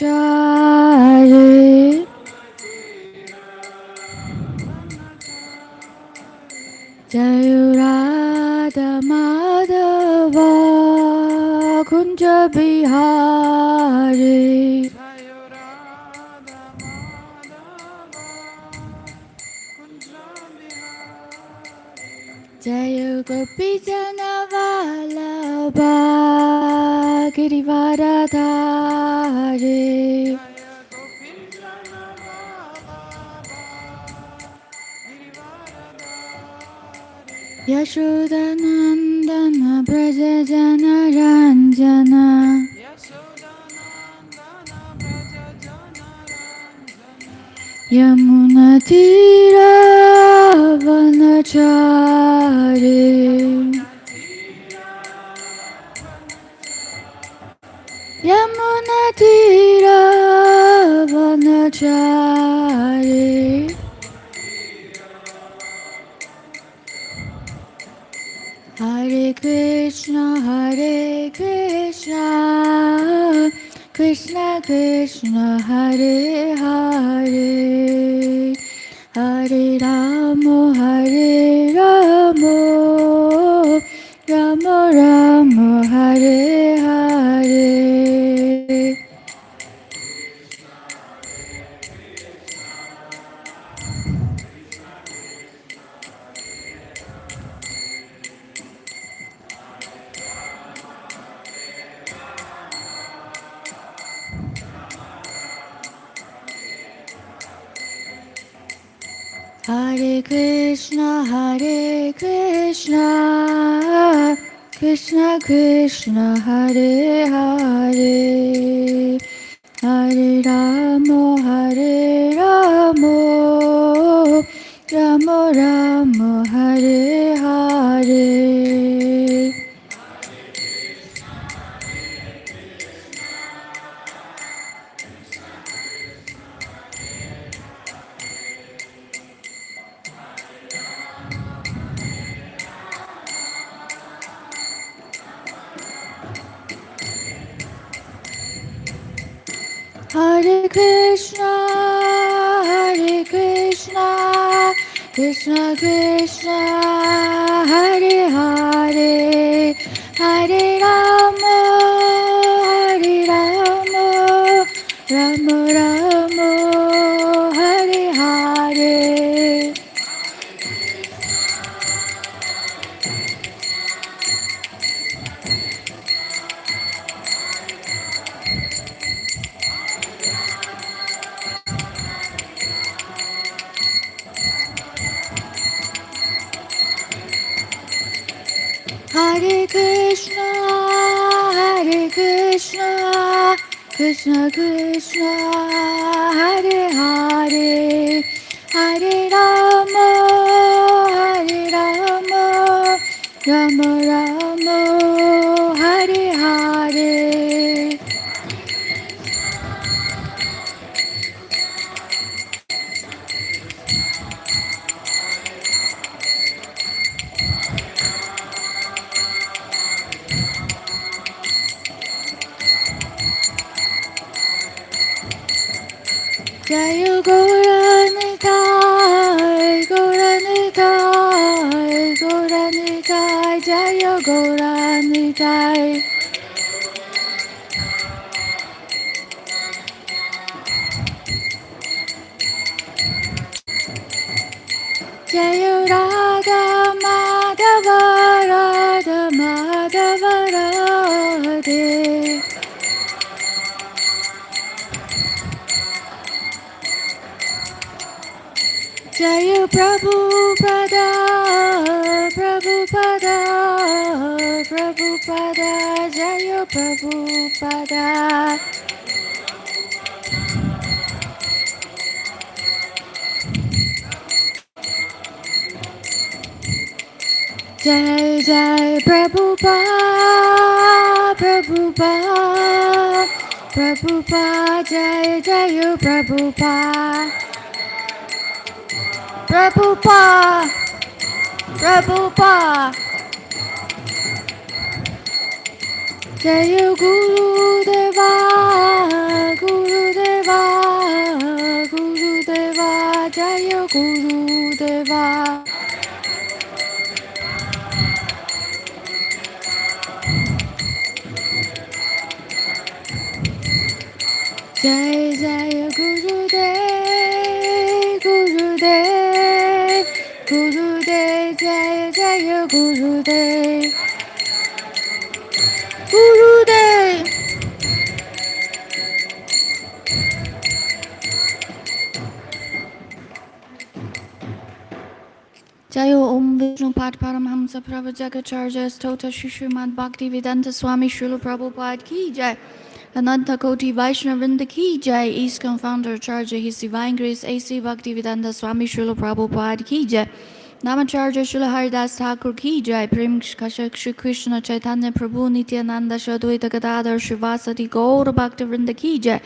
Brahmachari Jayo Radha Madhava Kunja Bihari Jayo Gopi Jana Vallabha Girivaradhari Yashodanandana Braja Jana Ranjana Yamuna Tira Vanachari Yamuna Tira Vanachari Hare Krishna Krishna Krishna Hare Hare Hare Ramo Ramo Ramo Hare Hare Hare Krishna Krishna Krishna Hare Hare Hare Ramo Ramo Ramo Hare Hare Hare Krishna Krishna Krishna Hare Hare Hare Rama Rama Rama Hare Hare Hare Krishna Krishna Krishna Hare Hare Hare Rama Rama Rama Hare Hare Jayo Gauranitai Jayo Gauranitai Jayo Radha Madhava Radhe Jayo Prabhupada Jayo Prabhupada Jai Jai Prabhupada Jai Jayo Prabhupada Jayo Guru Deva Gurudeva. Jai Jai Gurudev, Gurudev, Gurudev, Jai Jai Gurudev, Gurudev. Jayo Om Vishnu Pad Paramhamsa Pravajagacharya Stota Shishrimad Bhakti Vedanta Swami Srila Prabhupada Ki Jai. Ananta Koti Vaishnavinda Ki Jai. ISKCON Founder Charger His Divine Grace A.C. Bhaktivedanta Swami Srila Prabhupada Ki Jai. Namacharya Srila Haridas Thakur Ki Jai. Prem Shri Krishna Chaitanya Prabhu Nityananda Shadwaita Gadadhar Shivasati Gaura Bhaktivinoda Ki Jai.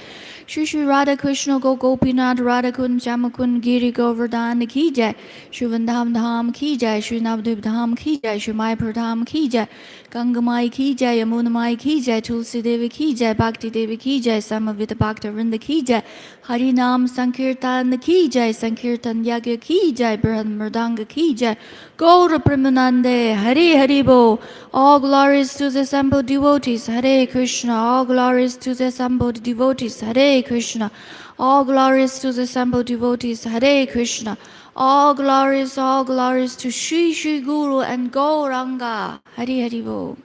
Shri Shri Radha Krishna Go Gopinath Radhakund Jamakund Giri Govardhan Ki Jai. Shri Vandham Dham Ki Jai. Shri Navadvip Dham Ki Jai. Shri Mayapur Dham Ki Jai. Gangamai Ki Jai. Yamuna Mai Ki Jai. Tulsi Devi Ki Jai. Bhakti Devi Ki Jai. Samavita Bhaktivinoda Ki Jai. Harinam Sankirtan Ki Jai. Sankirtan Yagya Ki Jai. Brihan Mridanga Ki Jai. Gaura Premanande Hari Hari Bo. All glories to the assembled devotees. Hare Krishna. All glories to the assembled devotees. Hare Krishna. All glories to the assembled devotees. Hare Krishna. All glories to Shri Shri Guru and Gauranga. Hari Hari Bo.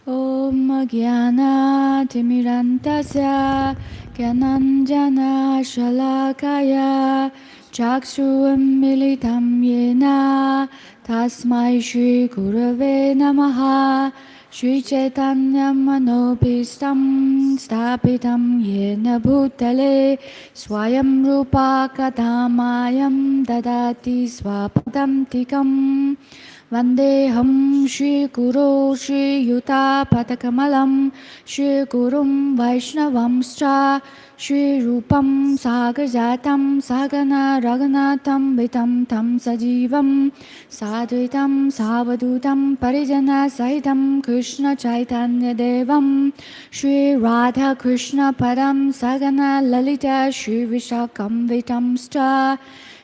Om Jnana Timirantasya Gyananjana Shalakaya Chakshruam Militam Yena Tasmai Shri Gurave Namaha Shri Chaitanya Manopistam Stapitam Yena Bhutale Swayam Rupa Kadamayam Dadati Swapadam Tikam Vandeham Shri Guru Shri Yuta Patakamalam Shri Gurum Vaishnavamscha Shri Rupam Sagarjatam Sagana Raghunatam Vitam Tam Sajivam Sadvitam Savadutam Parijana Sahitam Krishna Chaitanya Devam Shri Radha Krishna Padam Sagana Lalita Shri Vishakam Vitamscha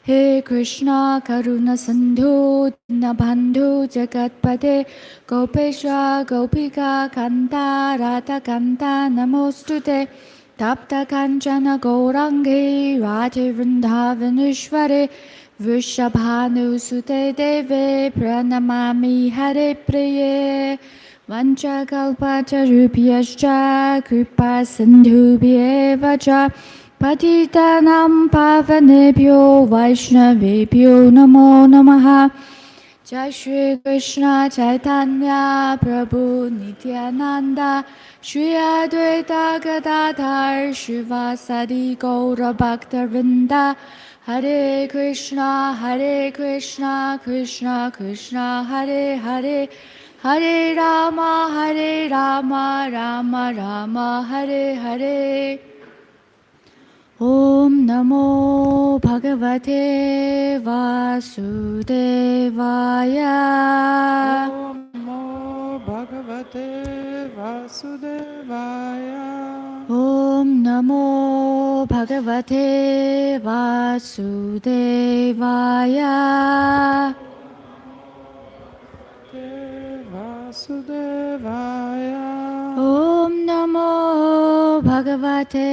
He Krishna Karuna Sandhu Dinabandhu Jagatpate Gopesha Gopika Kanta Radha Kanta Namostute Tapta Kanchana Gaurangi Radhe Vrindavaneshware Vrishabhanu Sute Deve Pranamami Hare Priye Vanchakalpatarubhyascha Kripa Sindhubhyeva Cha Patitanam Pavanebhyo Vaishnavebhyo Namo Namaha Jai Shri Krishna Chaitanya Prabhu Nityananda Shri Advaita Gadadhar Shivasadi Gaura Bhaktavinda Hare Krishna Krishna Krishna Hare Hare Hare Rama Rama Rama Hare Hare Om Namo Bhagavate Vasudevaya. Om Namo Bhagavate Vasudevaya. Om Namo Bhagavate Vasudevaya. Vasudevaya. Om Namo Bhagavate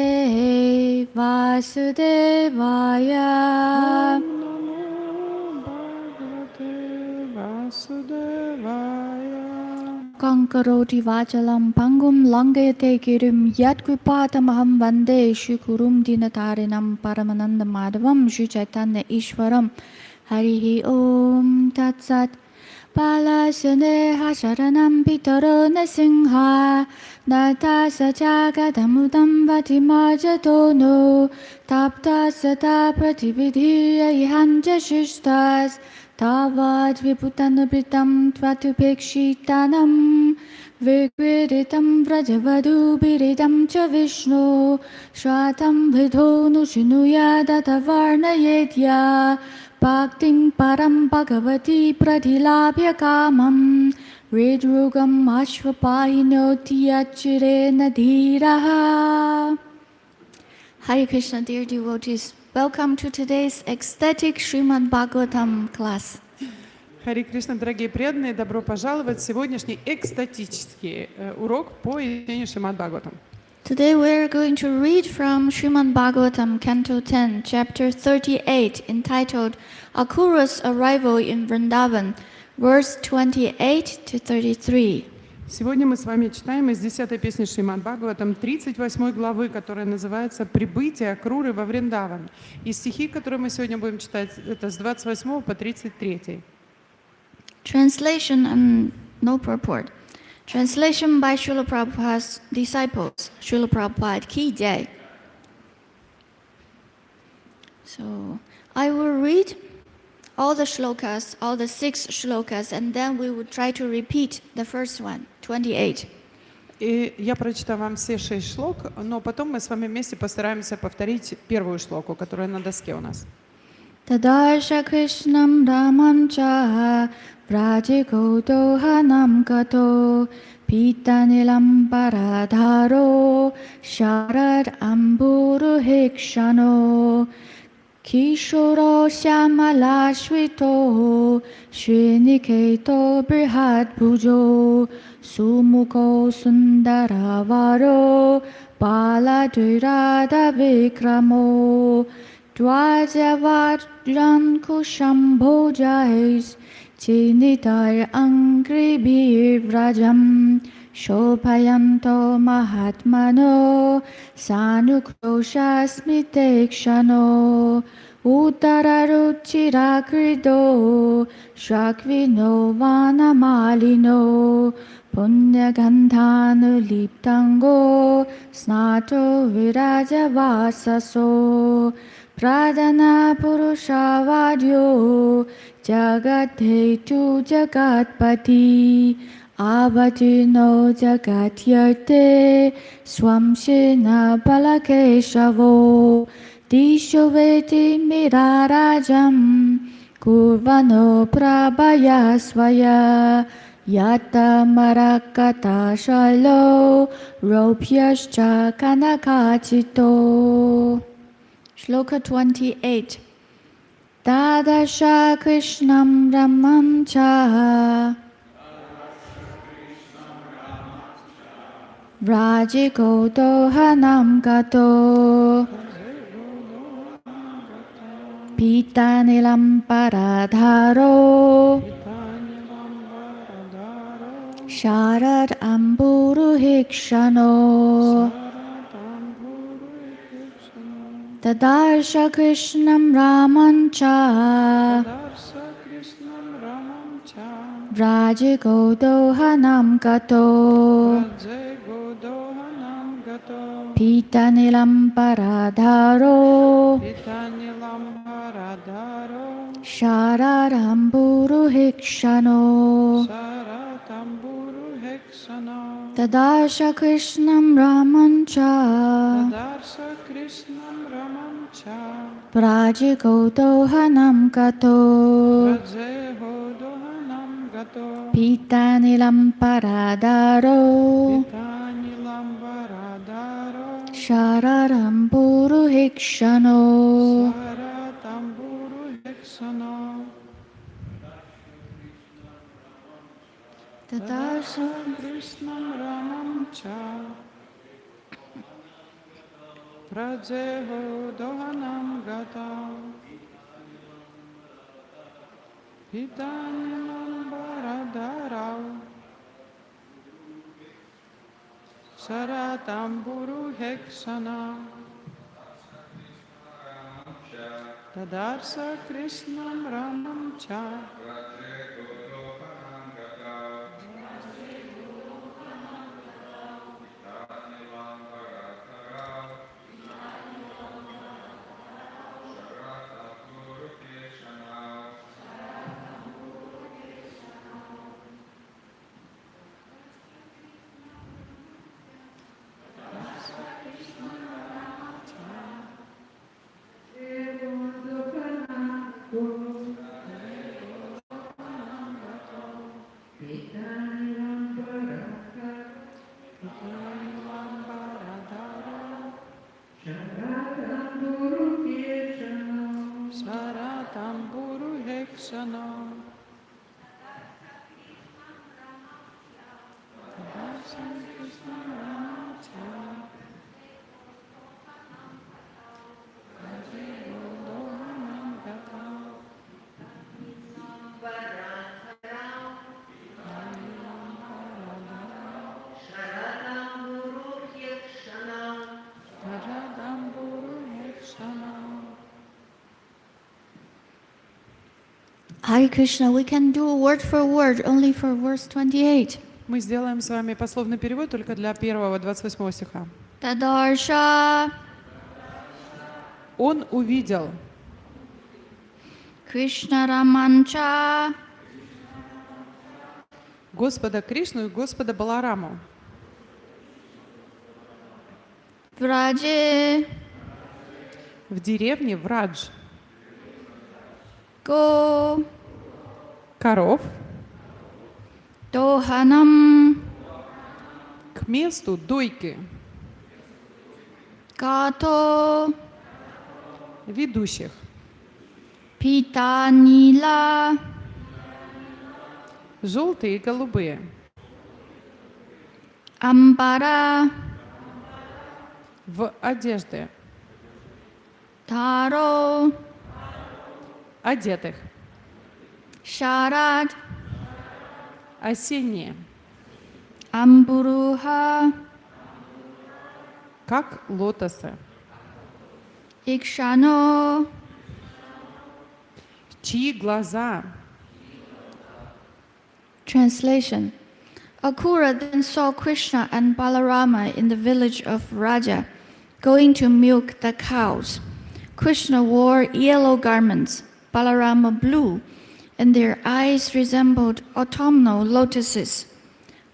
Vasudevaya. Om Namo Bhagavate Vasudevaya. Kankaroti Vachalam Pangum Langayate Girim Yat Kripatamaham Vande Shri Kurum Dinatarinam Paramananda Madhavam Shri Chaitanya Ishwaram Harihi Om Tat Sat Palasyaneha Sharanam Pitaro Nasingha Natasa Jagadamudam Vatimajatono Tapta Sata Pratividhiya Ihanja Shishtas Tavad Viputanabritam Tvatupekshitanam Vikriditam Vrajavadubiritam Cha Vishnu Shratam Vidhonu Shinuya Datavarna Yedya Bhaktim Param Bhagavati Pradilabhya Kamam Ridrugam Ashvapahino Tiyachire Nadhiraha. Hare Krishna, dear devotees. Welcome to today's ecstatic Srimad Bhagavatam class. Хари Кришна, дорогие преданные, добро пожаловать в сегодняшний экстатический урок по изучению Шримад Бхагаватам. Today we're going to read from Srimad Bhagavatam, Canto 10, Chapter 38, entitled Akura's Arrival in Vrindavan, verse 28 to 33. Сегодня мы с вами читаем из 10-й песни Шримад Бхагаватам 38 главы, которая называется «Прибытие Акруры во Вриндаван». И стихи, которые мы сегодня будем читать, это с 28 по 33. Translation and no purport. Translation by Srila Prabhupada's disciples. Srila Prabhupada Ki Jai. So I will read all the shlokas, all the 6 shlokas, and then we will try to repeat the first one, 28. И я прочитаю вам все 6 шлок, но потом мы с вами вместе постараемся повторить первую шлоку, которая на доске у нас. Tadarsha Krishnam Ramancha Vrajigodohanam Gato Pitanilam Paradharo Sharad Amburu Hikshano Kishoro Shyamalashvito Sriniketo Brihad Bhujo Sumuko Sundaravaro Baladrirada Vikramo Dwajavajran Kushambhojais Chinitar Angribir Vrajam Shobhayanto Mahatmano Sanukroshasmitekshano Uttararuchirakrido Shrakvino Vanamalino Punyagandhanuliptango Snato Virajavasaso Pradana Purushavadio Jagathetu Jagatpati Avajino Jagatyarte Swamshina Balakeshavo Dishoveti Mirarajam Kurvano Prabhayasvaya Yata Marakata Shalo Ropyascha Kanakachito. Shloka 28. Dadasha Krishnam Ramancha Vrajigodohanam Gato Pitanilam Paradharo Sharad Amburu Hikshano Tadarsha Krishnam Ramancha Vrajigodohanam Gato Pitanilam Paradharo Sharadamburu Hikshano Tadarsha Krishnam Ramancha Vrajigodohanam Gato Pitanilam Paradharo Sharadamburu Hikshano. Tadarsha Krishnam Ramancha Prajeho Dohanam Gata Pitanilam Baradharau Saratamburu Heksana Tadarsa Krishnam Ramancha Shana. Hare Krishna, we can do word for word only for verse 28. Мы сделаем с вами пословный перевод только для 1-28 стиха. Tadarša Он увидел Krishna Ramancha Господа Кришну и Господа Балараму Vraje в деревне Врадж, Go коров, Dohanam к месту дойки, Gato ведущих, Pita Nila желтые и голубые, Ambara в одежды, Taro одетых, Sharad осенние, Amburuha как лотосы, Ikshano чьи глаза. Translation. Akrura then saw Krishna and Balarama in the village of Raja, going to milk the cows. Krishna wore yellow garments, Balarama blue, and their eyes resembled autumnal lotuses.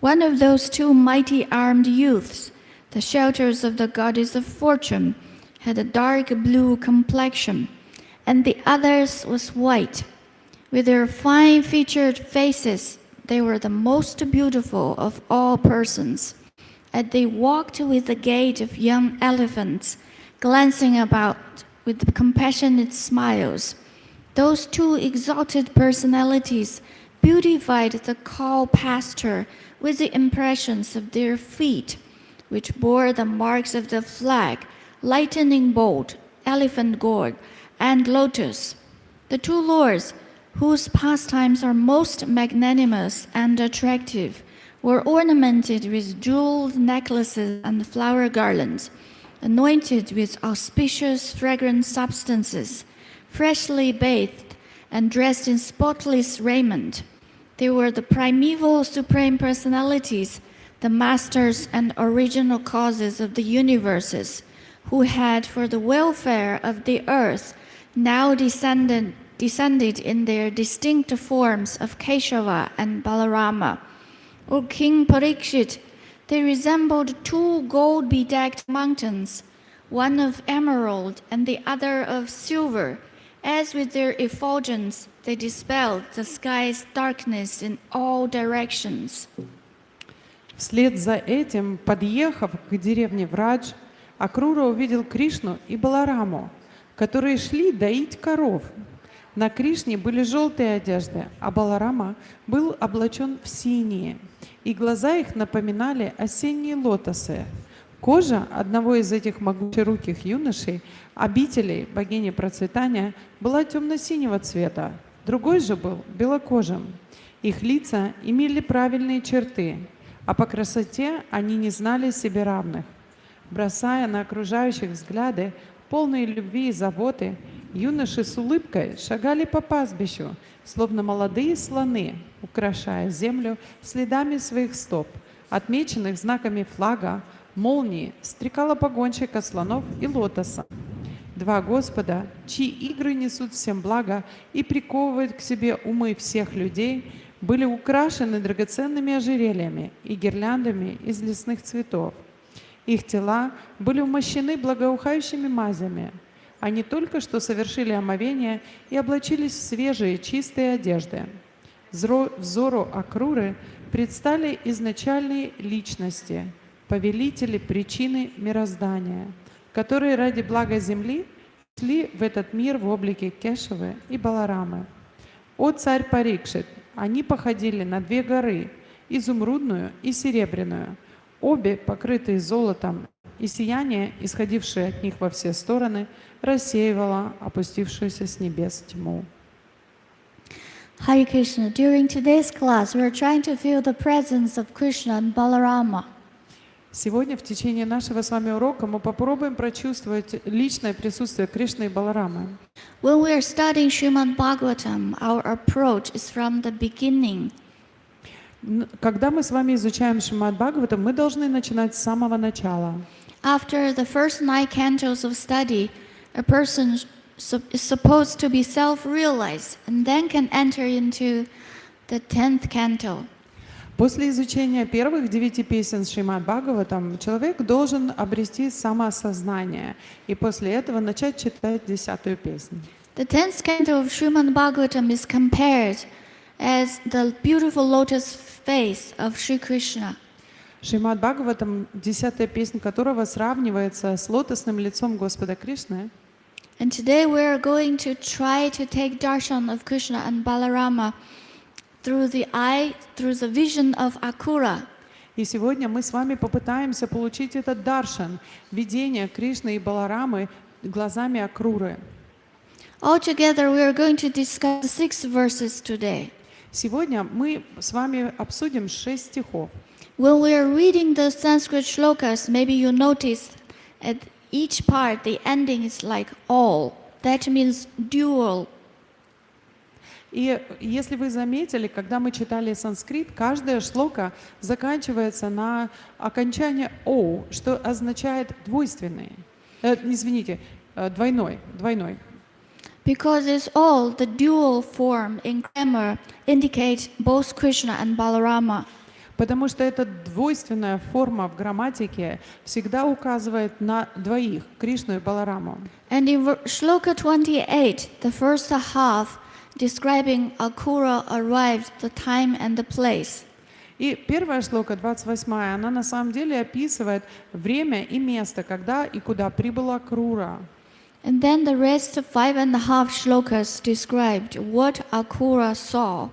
One of those two mighty armed youths, the shelters of the goddess of fortune, had a dark blue complexion, and the other's was white. With their fine-featured faces, they were the most beautiful of all persons, and they walked with the gait of young elephants, glancing about with compassionate smiles. Those two exalted personalities beautified the cow pasture with the impressions of their feet, which bore the marks of the flag, lightning bolt, elephant gourd, and lotus. The two lords, whose pastimes are most magnanimous and attractive, were ornamented with jeweled necklaces and flower garlands, anointed with auspicious fragrant substances, freshly bathed and dressed in spotless raiment. They were the primeval supreme personalities, the masters and original causes of the universes, who had, for the welfare of the earth, now descended in their distinct forms of Keshava and Balarama. O King Parikshit, they resembled two gold-bedecked mountains, one of emerald and the other of silver, as with their effulgence they dispelled the sky's darkness in all directions. Вслед за этим, подъехав к деревне Врадж, Акрура увидел Кришну и Балараму, которые шли доить коров. На Кришне были желтые одежды, а Баларама был облачен в синие, и глаза их напоминали осенние лотосы. Кожа одного из этих могучеруких юношей, обителей богини процветания, была темно-синего цвета, другой же был белокожим. Их лица имели правильные черты, а по красоте они не знали себе равных. Бросая на окружающих взгляды, полные любви и заботы, юноши с улыбкой шагали по пастбищу, словно молодые слоны, украшая землю следами своих стоп, отмеченных знаками флага, молнии, стрекала погонщика слонов и лотоса. Два Господа, чьи игры несут всем благо и приковывают к себе умы всех людей, были украшены драгоценными ожерельями и гирляндами из лесных цветов. Их тела были умощены благоухающими мазями. Они только что совершили омовение и облачились в свежие, чистые одежды. Взору Акруры предстали изначальные личности, повелители причины мироздания, которые ради блага земли шли в этот мир в облике Кешавы и Баларамы. «О царь Парикшит, они походили на две горы, изумрудную и серебряную, обе покрытые золотом, и сияние, исходившее от них во все стороны, рассеивало опустившуюся с небес тьму». Hare Krishna, during today's class, we are trying to feel the presence of Krishna and Balarama. Сегодня в течение нашего с вами урока мы попробуем прочувствовать личное присутствие Кришны и Баларамы. When we are studying Srimad Bhagavatam, our approach is from the beginning. Когда мы с вами изучаем Шримад Бхагаватам, мы должны начинать с самого начала. After the first 9 cantos of study, a person is supposed to be self-realized and then can enter into the 10th canto. После изучения первых 9 песен Шримад Бхагаватам человек должен обрести самоосознание и после этого начать читать 10-ю песню. The 10th canto of Srimad Bhagavatam is compared as the beautiful lotus face of Sri Krishna. Шримад Бхагаватам, 10-я песня которого сравнивается с лотосным лицом Господа Кришны. And today we are going to try to take darshan of Krishna and Balarama through the vision of Akura. И сегодня мы с вами попытаемся получить этот даршан, видение Кришны и Баларамы глазами Акруры. Altogether, we are going to discuss 6 verses today. Сегодня мы с вами обсудим 6 стихов. When we are reading the Sanskrit shlokas, maybe you notice at each part the ending is like all. That means dual. И если вы заметили, когда мы читали санскрит, каждая шлока заканчивается на окончание «о», что означает двойственный. Двойной. Because it's all, the dual form in grammar indicates both Krishna and Balarama. Потому что эта двойственная форма в грамматике всегда указывает на двоих, Кришну и Балараму. And in shloka 28, the first half, describing Akura arrived, the time and the place. И первая шлока, 28, она на самом деле описывает время и место, когда и куда прибыла Акрура. And then the rest of 5.5 shlokas described what Akura saw.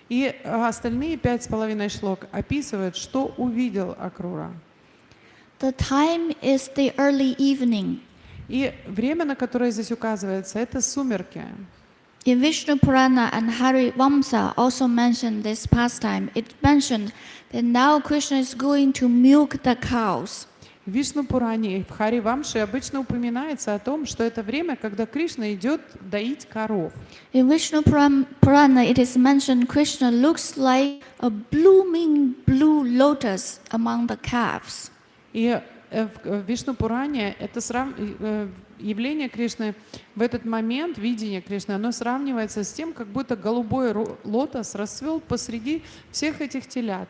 И остальные 5,5 шлок описывают, что увидел Акрура. The time is the early evening. И время, на которое здесь указывается, это сумерки. In Vishnu Purana and Hari Vamsa also mentioned this pastime. It mentioned that now Krishna is going to milk the cows. В Вишну Пуране и в Хари Вамше обычно упоминается о том, что это время, когда Кришна идет доить коров. In Vishnu Purana it is mentioned Krishna looks like a blooming blue lotus among the calves. И в Вишну Пуране это явление Кришны в этот момент, видение Кришны, оно сравнивается с тем, как будто голубой лотос расцвел посреди всех этих телят.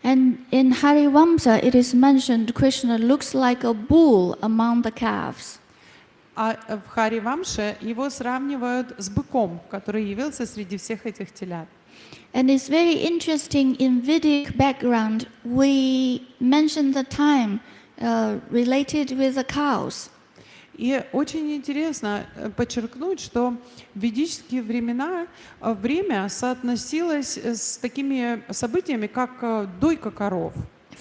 And in Hari Vamsa it is mentioned Krishna looks like a bull among the calves. А в Хари Вамше его сравнивают с быком, который явился среди всех этих телят. And it's very interesting in Vedic background we mention the time related with the cows. И очень интересно подчеркнуть, что в ведические времена время соотносилось с такими событиями, как дойка коров.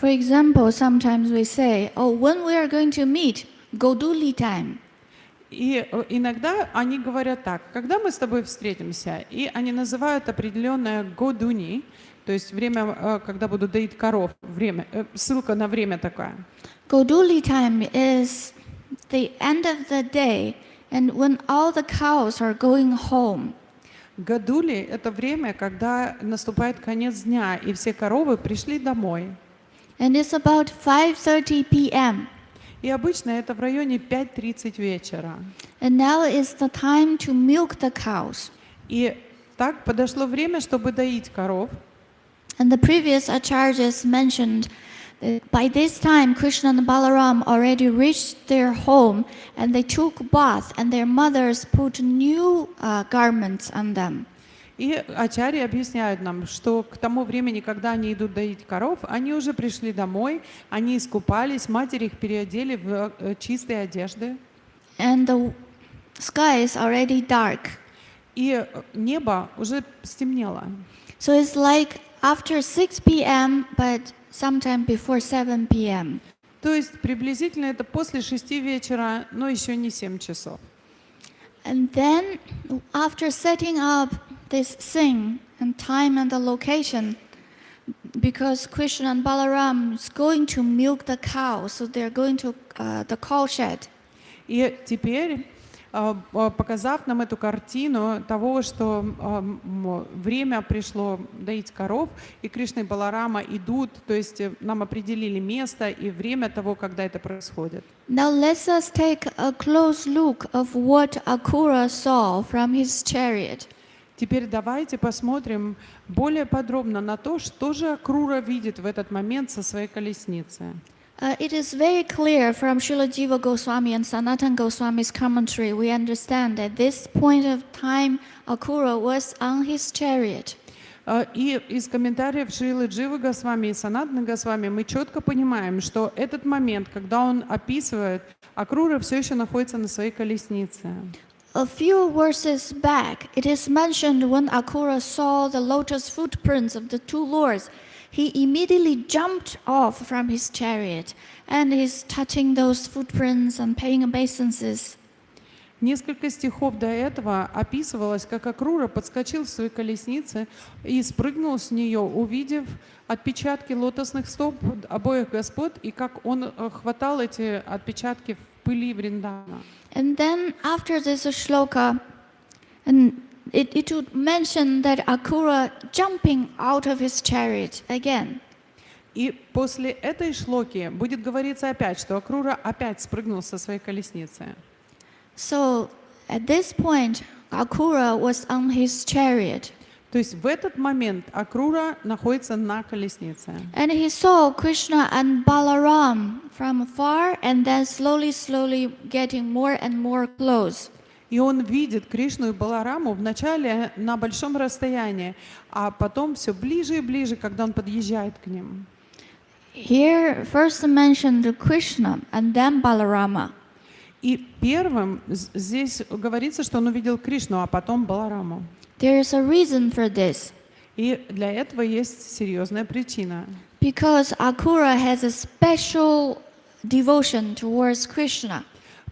For example, sometimes we say, "Oh, when we are going to meet, Goduli time." И иногда они говорят так: когда мы с тобой встретимся, и они называют определенное годуни, то есть время, когда будут доить коров, время, ссылка на время такая. Goduli time is the end of the day, and when all the cows are going home. Годули — это время, когда наступает конец дня, и все коровы пришли домой. And it's about 5:30 p.m. И обычно это в районе 5:30 вечера. And now is the time to milk the cows. И так подошло время, чтобы доить коров. And the previous acharyas mentioned that by this time Krishna and Balaram already reached their home and they took bath and their mothers put new garments on them. И ачарьи объясняют нам, что к тому времени, когда они идут доить коров, они уже пришли домой, они искупались, матери их переодели в чистые одежды. And the sky is already dark. и небо уже стемнело. So it's like after 6 p.m., but sometime before 7 p.m. То есть приблизительно это после 6 вечера, но еще не 7 часов. And then, after setting up this thing and time and the location, because Krishna and Balaram is going to milk the cow, so they're going to the cow shed. И теперь, показав нам эту картину того, что время пришло доить коров, и Кришна и Баларама идут, то есть нам определили место и время того, когда это происходит. Now let us take a close look of what Akura saw from his chariot. Теперь давайте посмотрим более подробно на то, что же Акрура видит в этот момент со своей колесницы. It is very clear from Srila Jiva Goswami and Sanatan Goswami's commentary, we understand that this point of time Akura was on his chariot. И из комментариев Шрилы Дживы Госвами и Санатаны Госвами мы четко понимаем, что этот момент, когда он описывает, Акрура все еще находится на своей колеснице. A few verses back, it is mentioned when Akura saw the lotus footprints of the two lords, he immediately jumped off from his chariot and is touching those footprints and paying obeisances. Несколько стихов до этого описывалось, как Акрура подскочил в своей колеснице и спрыгнул с нее, увидев отпечатки лотосных стоп обоих господ, и как он хватал эти отпечатки в пыли Вриндавана. And then after this shloka, and it would mention that Akura jumping out of his chariot again. И после этой шлоки будет говориться опять, что Акрура опять спрыгнул со своей колесницы. So at this point, Akura was on his chariot. То есть в этот момент Акрура находится на колеснице. And he saw Krishna and Balaram from afar and then slowly getting more and more close. И он видит Кришну и Балараму вначале на большом расстоянии, а потом все ближе и ближе, когда он подъезжает к ним. Here first mentioned Krishna and then Balarama. И первым здесь говорится, что он увидел Кришну, а потом Балараму. There is a reason for this. И для этого есть серьезная причина. Because Akura has a special devotion towards Krishna.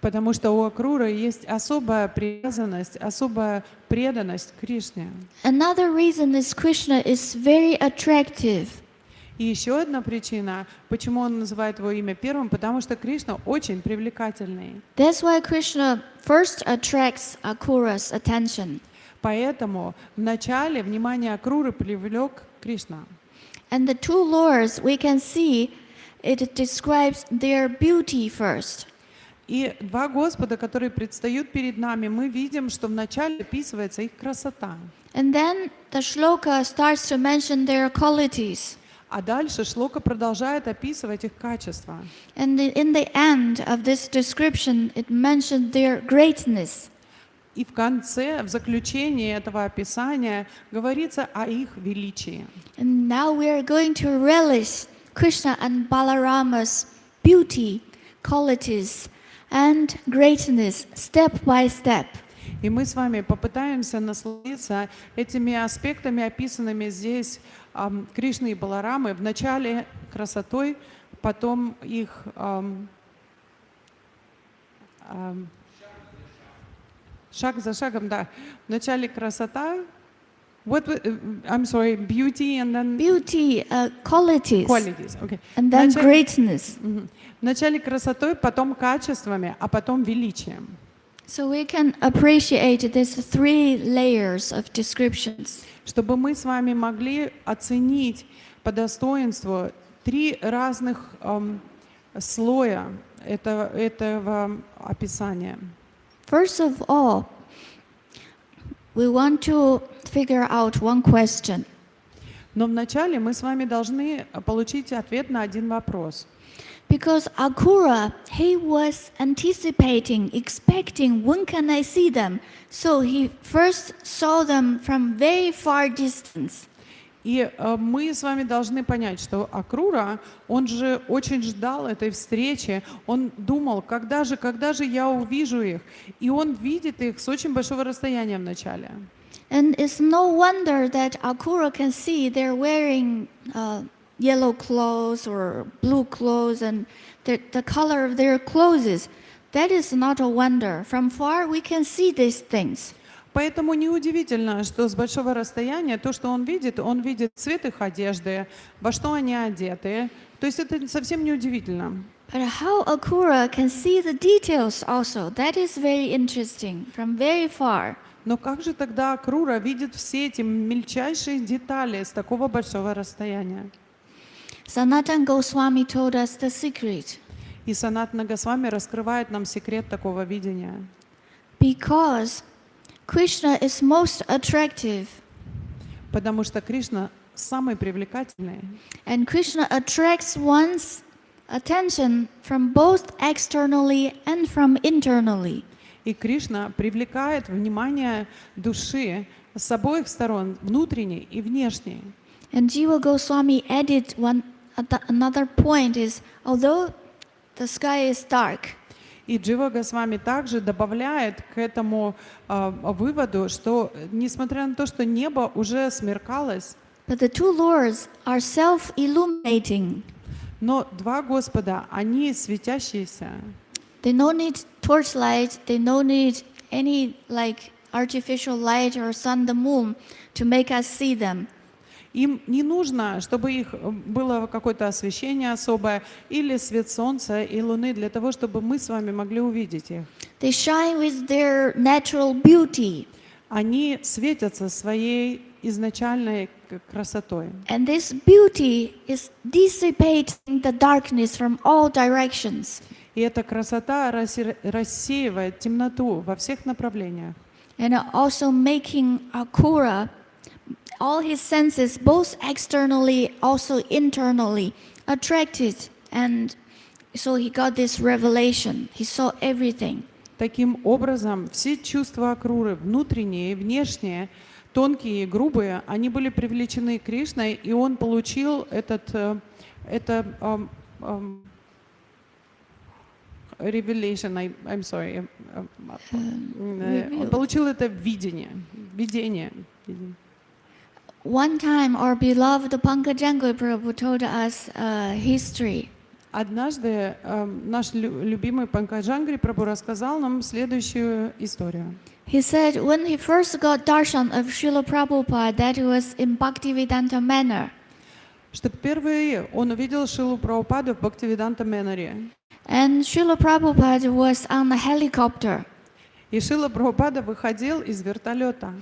Потому что у Акруры есть особая привязанность, особая преданность Кришне. Another reason is Krishna is very attractive. И еще одна причина, почему он называет его имя первым, потому что Кришна очень привлекательный. That's why Krishna first attracts Akura's attention. Поэтому вначале внимание Акруры привлек Кришна. And the two lords, we can see it describes their beauty first. И два Господа, которые предстают перед нами, мы видим, что вначале описывается их красота. And then the shloka starts to mention their qualities. А дальше шлока продолжает описывать их качества. And in the end of this description, it mentioned their greatness. И в конце, в заключении этого описания говорится о их величии. And now we are going to relish Krishna and Balarama's beauty, qualities, and greatness step by step. И мы с вами попытаемся насладиться этими аспектами, описанными здесь Кришны и Баларамы. Вначале красотой, потом их шаг за шагом, да. Вначале красота, beauty and then Beauty, qualities, qualities. Okay. and then greatness. Вначале красотой, потом качествами, а потом величием. So we can appreciate these three layers of descriptions. Чтобы мы с вами могли оценить по достоинству три разных слоя этого описания. First of all, we want to figure out one question. Но вначале мы с вами должны получить ответ на один вопрос. Because Akura, he was anticipating, expecting, when can I see them? So he first saw them from very far distance. И мы с вами должны понять, что Акрура, он же очень ждал этой встречи, он думал, когда же я увижу их, и он видит их с очень большого расстояния вначале. And it's no wonder that Akura can see they're wearing yellow clothes or blue clothes, and the color of their clothes. That is not a wonder. From far we can see these things. Поэтому неудивительно, что с большого расстояния то, что он видит цвет их одежды, во что они одеты. То есть это совсем неудивительно. But how Akura can see the details also, that is very interesting, from very far. Но как же тогда Акрура видит все эти мельчайшие детали с такого большого расстояния? Sanatan Goswami told us the secret. И Санатана Госвами раскрывает нам секрет такого видения. Because Krishna is most attractive. Потому что Кришна самый привлекательный. And Krishna attracts one's attention from both externally and from internally. И Кришна привлекает внимание души с обоих сторон, внутренней и внешней. And Jiva Goswami added another point is, although the sky is dark, И Джива Госвами также добавляет к этому выводу, что несмотря на то, что небо уже смеркалось, but the two lords are self-illuminating. но два Господа, они светящиеся. They no need torchlight, they no need any like artificial light or sun, the moon to make us see them. Им не нужно, чтобы их было какое-то освещение особое или свет солнца и луны для того, чтобы мы с вами могли увидеть их. They shine with their natural beauty. Они светятся своей изначальной красотой. And this beauty is dissipating the darkness from all directions. И эта красота рассеивает темноту во всех направлениях. And also making Akura, all his senses, both externally, also internally, attracted. And so he got this revelation. He saw everything. Таким образом, все чувства Акруры, внутренние и внешние, тонкие и грубые, они были привлечены Кришной, и он получил revelation, I'm sorry, он получил это видение. One time, our beloved Pankajangui Prabhu told us history. Однажды наш любимый Панкаджангри Прабху рассказал нам следующую историю. He said when he first got darshan of Srila Prabhupada, that was in Bhaktivedanta manner. Что впервые он увидел Шрилу Прабхупаду в Бхактивиданта Манере. And Srila Prabhupada was on a helicopter. И Шрила Прабхупада выходил из вертолета.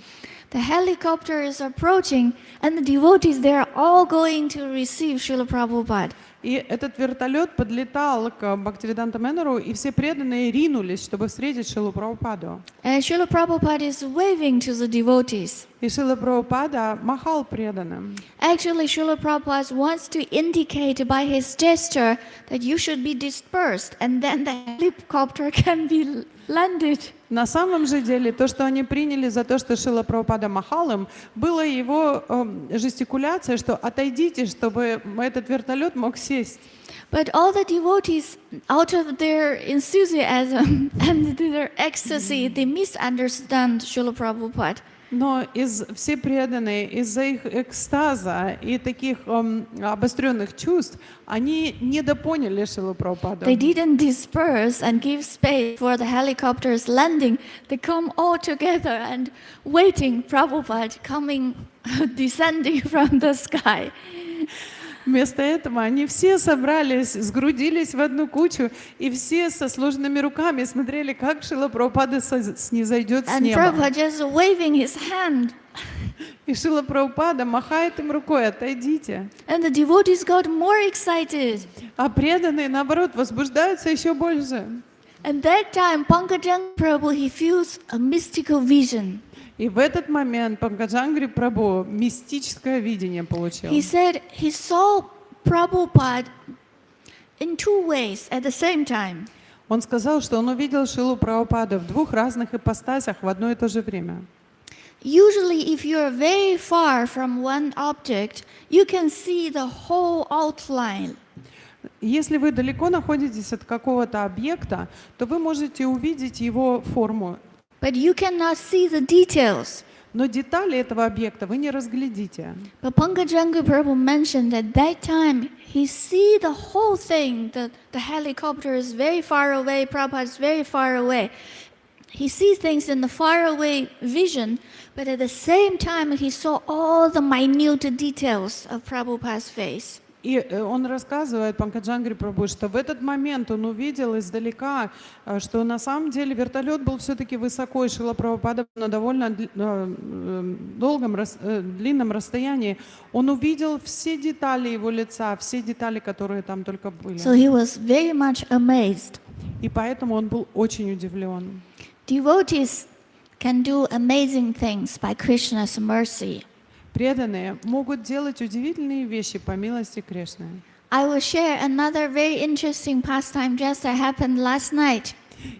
The helicopter is approaching, and the devotees, they are all going to receive Srila Prabhupada. И этот вертолет подлетал к Бхактивиданта Манеру, и все преданные ринулись, чтобы встретить Шрилу Прабхупаду. And Srila Prabhupada is waving to the devotees. И Шрила Прабхупада махал преданным. Actually, Srila Prabhupada wants to indicate by his gesture that you should be dispersed, and then the helicopter can be landed. На самом же деле, то, что они приняли за то, что Шрила Прабхупада махал им, было его жестикуляция, что отойдите, чтобы этот вертолет мог сесть. But all the devotees, out of their enthusiasm and their ecstasy, they misunderstand Srila Prabhupada. Но все преданные, из-за их экстаза и таких обостренных чувств, они недопоняли Шрилу Прабхупаду. They didn't disperse and give space for the helicopter's landing. They come all together and waiting Prabhupada coming, descending from the sky. Вместо этого они все собрались, сгрудились в одну кучу, и все со сложенными руками смотрели, как Шрила Прабхупада снизойдет с And неба. Prabhupada just waving his hand. И Шрила Прабхупада махает им рукой: отойдите. And the devotees got more excited. А преданные, наоборот, возбуждаются еще больше. And that time, Pankajang Prabhu, he feels a mystical vision. И в этот момент Панкаджангри Прабху мистическое видение получил. He said he saw Prabhupada in two ways at the same time. Он сказал, что он увидел Шрилу Прабхупаду в двух разных ипостасях в одно и то же время. Usually, if you're very far from one object, you can see the whole outline. Если вы далеко находитесь от какого-то объекта, то вы можете увидеть его форму, But you cannot see the details. но детали этого объекта вы не разглядите. But Pankajanga Prabhu mentioned at that time, he see the whole thing. The helicopter is very far away, Prabhupada is very far away. He sees things in the faraway vision, but at the same time he saw all the minute details of Prabhupada's face. И он рассказывает, Панкаджангри Прабhu, что в этот момент он увидел издалека, что на самом деле вертолет был все-таки высоко, и Шрила Прабхупада на довольно длинном расстоянии. Он увидел все детали его лица, все детали, которые там только были. So he was very much amazed. И поэтому он был очень удивлен. Devotees can do amazing things by Krishna's mercy. Преданные могут делать удивительные вещи по милости Кришны. I will share another very interesting pastime just that happened last night.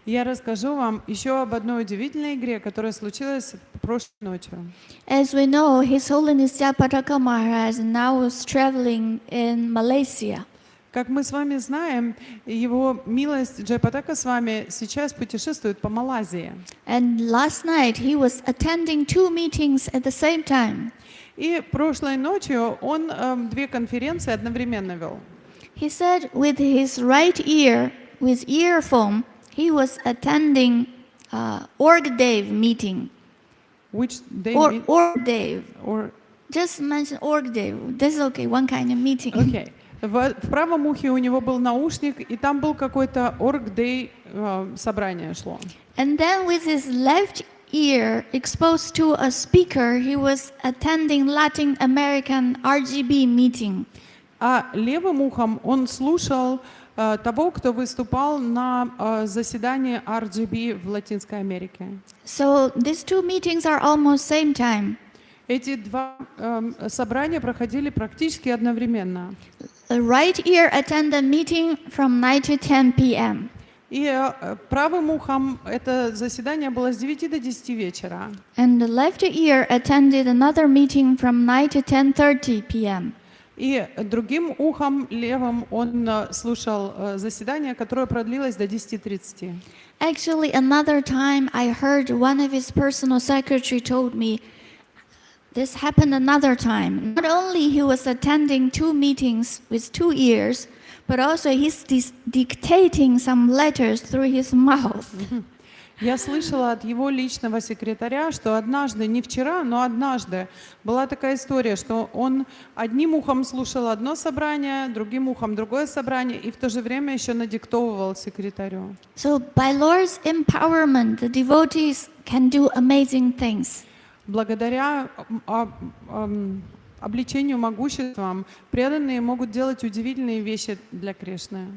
Я расскажу вам еще об одной удивительной игре, которая случилась прошлой ночью. As we know, His Holiness Japataka Maharaj now is traveling in Malaysia. Как мы с вами знаем, его милость Джайпатака с вами сейчас путешествует по Малайзии. And last night he was attending 2 meetings at the same time. И прошлой ночью он две конференции одновременно вел. He said with his right ear, with earphone, he was attending Org-Dev meeting. Which they Org-Dev. or Just mention Org-Dev. That's okay, one kind of meeting. okay. В правом ухе у него был наушник, и там был какой-то орг-дэй собрание шло. And then with his left ear exposed to a speaker, he was attending Latin American RGB meeting. А левым ухом он слушал того, кто выступал на заседании RGB в Латинской Америке. So these 2 meetings are almost same time. Эти два собрания проходили практически одновременно. The right ear attended meeting from 9 to 10 p.m. И правым ухом это заседание было с 9 до 10 вечера. And the left ear attended another meeting from 9 to 10:30 p.m. И другим ухом, левым, он слушал заседание, которое продлилось до 10:30. Actually, another time I heard one of his personal secretary told me this happened another time. Not only he was attending 2 meetings with 2 ears, but also he's dictating some letters through his mouth. Я слышала от его личного секретаря, что однажды, не вчера, но однажды была такая история, что он одним ухом слушал одно собрание, другим ухом другое собрание, и в то же время еще надиктовывал секретарю. So by Lord's empowerment, the devotees can do amazing things. Благодаря обличению могуществом преданные могут делать удивительные вещи для Кришны.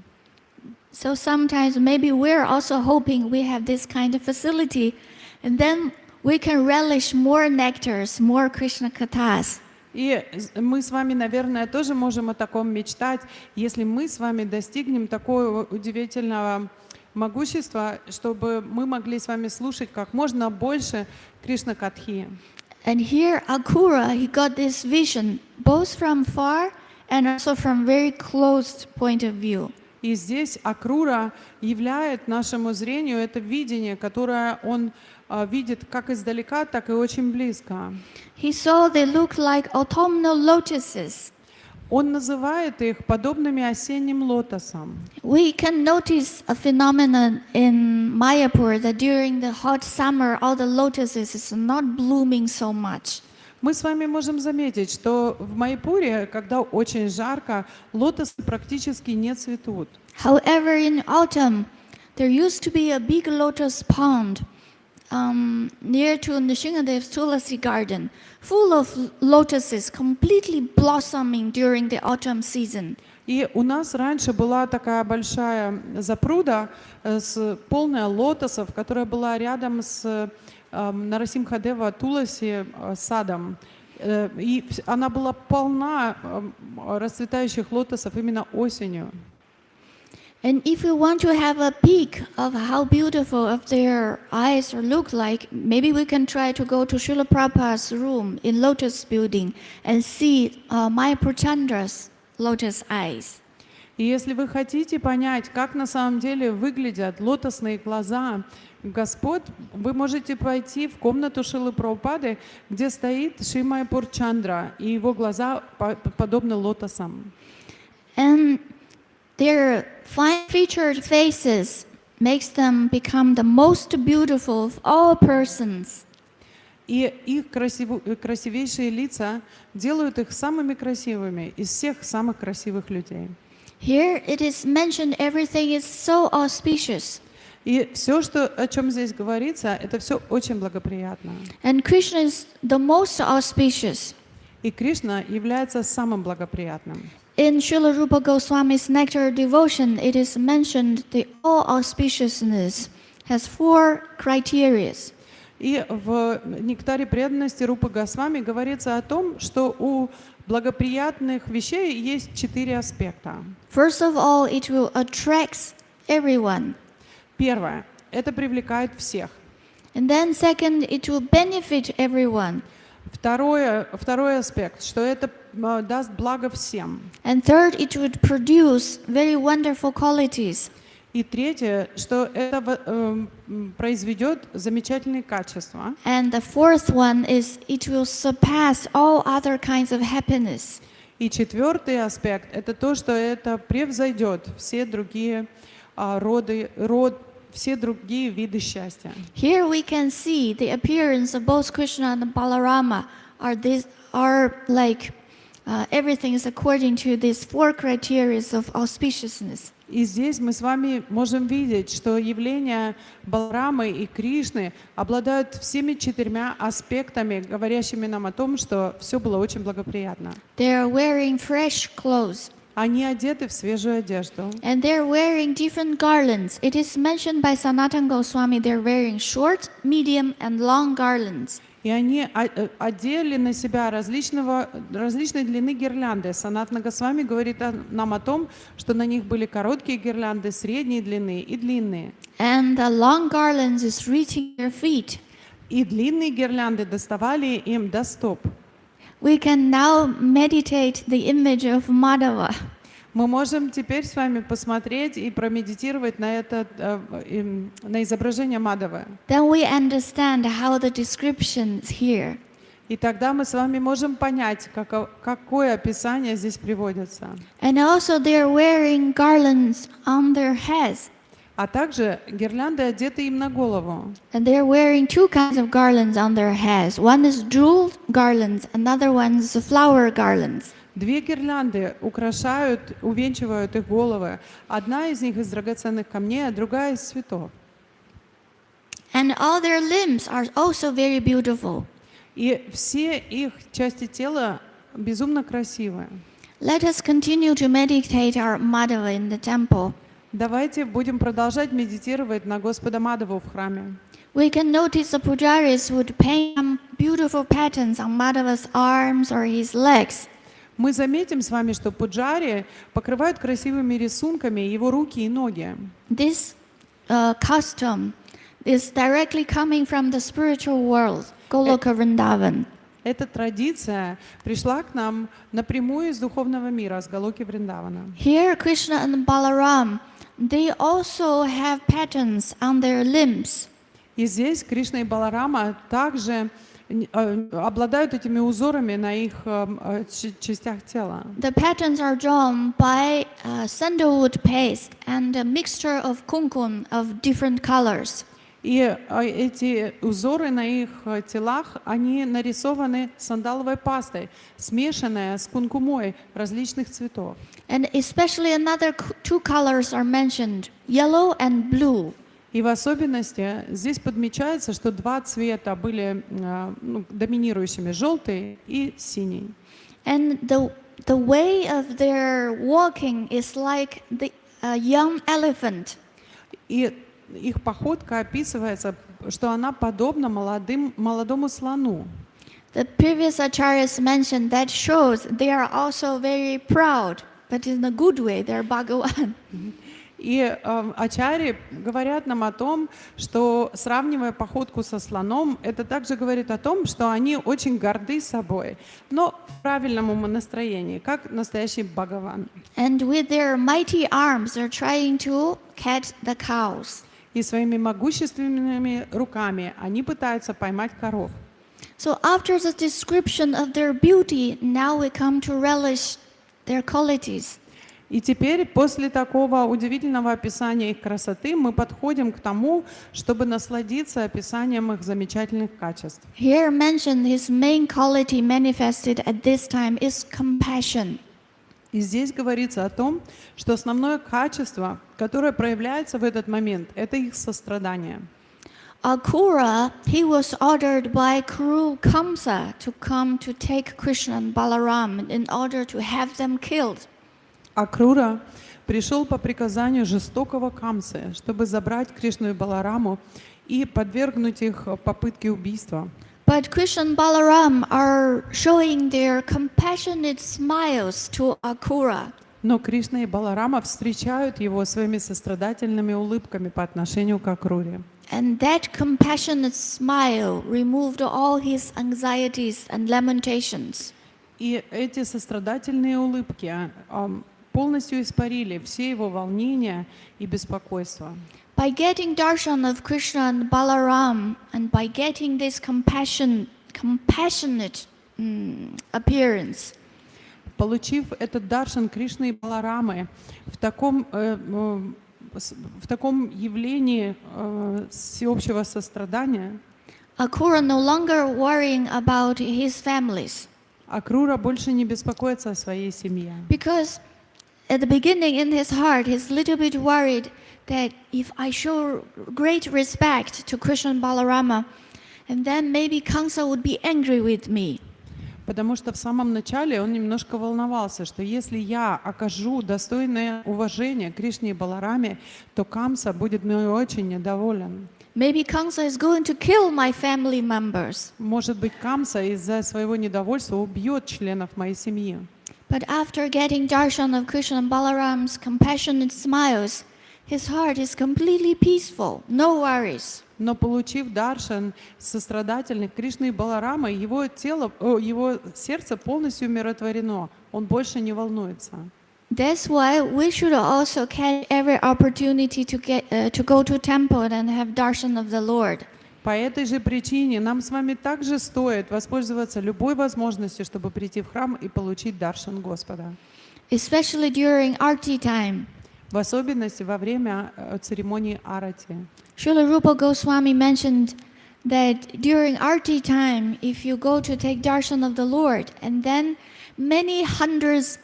So sometimes maybe we're also hoping we have this kind of facility, and then we can relish more nectars, more Krishna kathas. И мы с вами, наверное, тоже можем о таком мечтать, если мы с вами достигнем такого удивительного могущества, чтобы мы могли с вами слушать как можно больше Кришна-катхи. And here Akura, he got this vision, both from far and also from very close point of view. И здесь Акрура являет нашему зрению это видение, которое он видит как издалека, так и очень близко. He saw they looked like autumnal lotuses. Он называет их подобными осенним лотосам. We can notice a phenomenon in Mayapur that during the hot summer, all the lotuses is not blooming so much. Мы с вами можем заметить, что в Майпуре, когда очень жарко, лотосы практически не цветут. However, in autumn, there used to be a big lotus pond near to Nishingadev's Tulasi garden, full of lotuses completely blossoming during the autumn season. И у нас раньше была такая большая запруда, полная лотосов, которая была рядом с Нарасимхадева Туласи садом. И она была полна расцветающих лотосов именно осенью. And if you want to have a peek of how beautiful of their eyes look like, maybe we can try to go to Srila Prabhupada's room in Lotus Building and see Maya Purchandra's lotus eyes. И если вы хотите понять, как на самом деле выглядят лотосные глаза Господ, вы можете пойти в комнату Шрилы Прабхупады, где стоит Шри Майя Пурчандра, и его глаза подобны лотосам. And their fine-featured faces makes them become the most beautiful of all persons. И их красивейшие лица делают их самыми красивыми из всех самых красивых людей. Here it is mentioned everything is so auspicious. И все, о чем здесь говорится, это все очень благоприятно. And Krishna is the most auspicious. И Кришна является самым благоприятным. In Srila Rupa Goswami's Nectar Devotion, it is mentioned the all auspiciousness has 4 criteria. И в «Нектаре преданности» Рупы Госвами говорится о том, что у благоприятных вещей есть 4 аспекта. First of all, it will attract everyone. Первое – это привлекает всех. And then second, it will benefit everyone. Второй аспект, что это даст благо всем. And third, it would produce very wonderful qualities. И третье, что это произведет замечательные качества. And the fourth one is it will surpass all other kinds of happiness. И четвертый аспект – это то, что это превзойдет все другие все другие виды счастья. Here we can see the appearance of both Krishna and Balarama are like everything is according to these 4 criteria of auspiciousness. И здесь мы с вами можем видеть, что явления Баларамы и Кришны обладают всеми 4 аспектами, говорящими нам о том, что все было очень благоприятно. They are wearing fresh clothes. Они одеты в свежую одежду. And they're wearing different garlands. It is mentioned by Sanatana Goswami they're wearing short, medium and long garlands. И они одели на себя различной длины гирлянды. Санатана Госвами говорит нам о том, что на них были короткие гирлянды, средней длины и длинные. And the long garlands is reaching their feet. И длинные гирлянды доставали им до стоп. We can now meditate the image of Madhava. Мы можем теперь с вами посмотреть и промедитировать на изображение Мадавы. Then we understand how the description is here. И тогда мы с вами можем понять, какое описание здесь приводится. And also they're wearing garlands on their heads. А также гирлянды одеты им на голову. And they're wearing 2 kinds of garlands on their heads. One is jeweled garlands, another one is flower garlands. 2 гирлянды увенчивают их головы. Одна из них из драгоценных камней, а другая из цветов. And all their limbs are also very beautiful. И все их части тела безумно красивые. Let us continue to meditate our Madhava in the temple. Давайте будем продолжать медитировать на Господа Мадаву в храме. We can notice the pujaris would paint some beautiful patterns on Madhava's arms or his legs. Мы заметим с вами, что пуджари покрывают красивыми рисунками его руки и ноги. This custom is directly coming from the spiritual world, Goloka Vrindavan. Эта традиция пришла к нам напрямую из духовного мира, с Галоки Вриндавана. Here, Krishna and Balaram, they also have patterns on their limbs. И здесь Кришна и Баларама также обладают этими узорами на их частях тела. The patterns are drawn by sandalwood paste and a mixture of kumkum of different colors. И эти узоры на их телах, они нарисованы сандаловой пастой, смешанная с кункумой различных цветов. And especially another 2 colors are mentioned, yellow and blue. И в особенности здесь подмечается, что 2 цвета были доминирующими, желтый и синий. And the way of their walking is like a young elephant. И их походка описывается, что она подобна молодому слону. The previous acharyas mentioned that shows they are also very proud, but in a good way, they're Bhagavan. И ачари говорят нам о том, что, сравнивая походку со слоном, это также говорит о том, что они очень горды собой, но в правильном умонастроении, как настоящий Бхагаван. And with their mighty arms, they're trying to catch the cows. И своими могущественными руками они пытаются поймать коров. So after the description of their beauty, now we come to relish their qualities. И теперь, после такого удивительного описания их красоты, мы подходим к тому, чтобы насладиться описанием их замечательных качеств. Here mentioned his main quality manifested at this time is compassion. И здесь говорится о том, что основное качество, которое проявляется в этот момент, это их сострадание. Akura, he was ordered by cruel Kamsa to come to take Krishna and Balaram in order to have them killed. Акрура пришел по приказанию жестокого Камсы, чтобы забрать Кришну и Балараму и подвергнуть их попытке убийства. But Krishna and Balaram are showing their compassionate smiles to Akura. Но Кришна и Баларама встречают его своими сострадательными улыбками по отношению к Акруре. And that compassionate smile removed all his anxieties and lamentations. И эти сострадательные улыбки полностью испарили все его волнения и беспокойства. By getting darshan of Krishna and Balaram, and by getting this compassionate appearance, Получив этот даршан Кришны и Баларамы в таком явлении всеобщего сострадания, Akura no longer worrying about his families. Акрура больше не беспокоится о своей семье. Because at the beginning in his heart, he's a little bit worried that if I show great respect to Krishna and Balarama, and then maybe Kamsa would be angry with me. Потому что в самом начале он немножко волновался, что если я окажу достойное уважение Кришне и Балараме, то Камса будет мной очень недоволен. Maybe Kamsa is going to kill my family members. Может быть, Камса из-за своего недовольства убьет членов моей семьи. But after getting darshan of Krishna and Balaram's compassionate smiles, his heart is completely peaceful, no worries. Но получив даршан сострадательных Кришны и Баларамы, его сердце полностью умиротворено. Он больше не волнуется. That's why we should also catch every opportunity to go to temple and have darshan of the Lord. По этой же причине нам с вами также стоит воспользоваться любой возможностью, чтобы прийти в храм и получить даршан Господа. Especially during Arti time. В особенности во время церемонии Арати. Srila Rupa Goswami mentioned that during Arti time, if you go to take darshan of the Lord, and then many hundreds,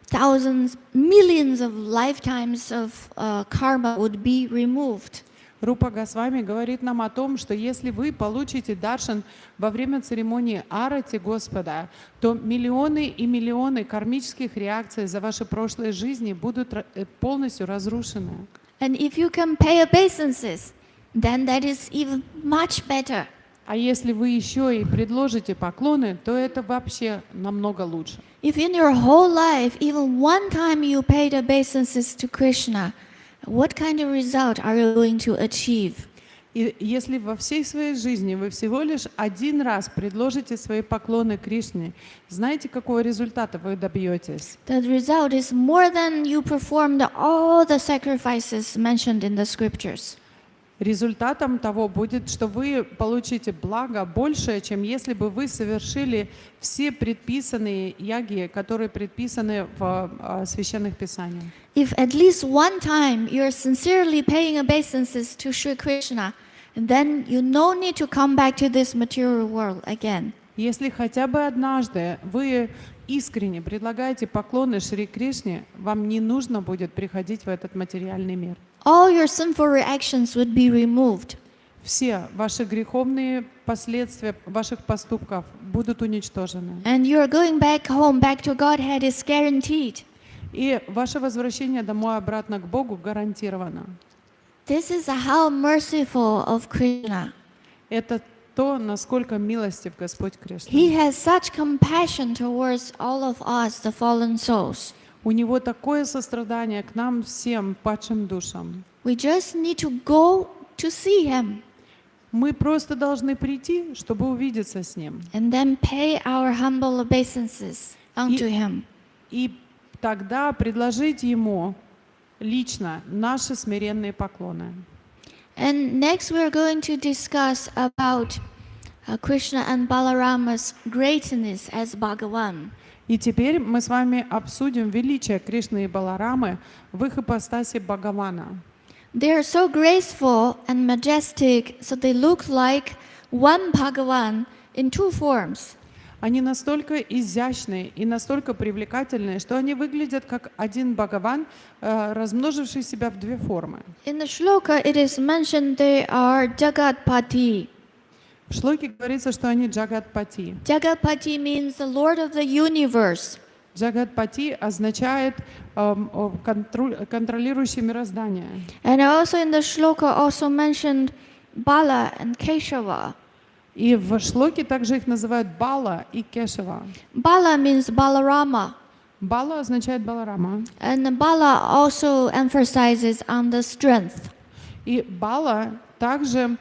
thousands, millions of lifetimes of karma would be removed. Рупа Госвами говорит нам о том, что если вы получите даршан во время церемонии Арати Господа, то миллионы и миллионы кармических реакций за ваши прошлые жизни будут полностью разрушены. And if you can pay obeisances, then that is even much better. А если вы еще и предложите поклоны, то это вообще намного лучше. If in your whole life, even one time you paid obeisances to Krishna, what kind of result are you going to achieve? И если во всей своей жизни вы всего лишь один раз предложите свои поклоны Кришне, знаете, какого результата вы добьетесь? The result is more than you performed all the sacrifices mentioned in the scriptures. Результатом того будет, что вы получите благо большее, чем если бы вы совершили все предписанные яги, которые предписаны в священных писаниях. If at least one time you're sincerely paying obeisances to Sri Krishna, then you no need to come back to this material world again. Если хотя бы однажды вы искренне предлагаете поклоны Шри Кришне, вам не нужно будет приходить в этот материальный мир. All your sinful reactions would be removed. Все ваши греховные последствия ваших поступков будут уничтожены. And your going back home, back to Godhead is guaranteed. И ваше возвращение домой обратно к Богу гарантировано. This is how merciful of Krishna. Это то, насколько милостив Господь Кришна. He has such compassion towards all of us, the fallen souls. У него такое сострадание к нам всем, падшим душам. We just need to go to see him Мы просто должны прийти, чтобы увидеться с ним. and then pay our humble obeisances unto him. И тогда предложить ему лично наши смиренные поклоны. And next we're going to discuss about Krishna and Balarama's greatness as Bhagavan. И теперь мы с вами обсудим величие Кришны и Баларамы в их ипостаси Бхагавана. They are so graceful and majestic, so they look like one Bhagavan in two forms. Они настолько изящные и настолько привлекательные, что они выглядят как один Бхагаван, размноживший себя в две формы. In the shloka it is mentioned they are Jagatpati. В шлоке говорится, что они Джагатпати. Jagatpati means the Lord of the universe. Джагатпати означает контролирующий мироздание. And also in the shloka also mentioned Bala and Keshava. И в шлоке также их называют Бала и Кешава. Bala means Balarama. Бала означает Баларама. And Bala also emphasizes on the strength. И Бала также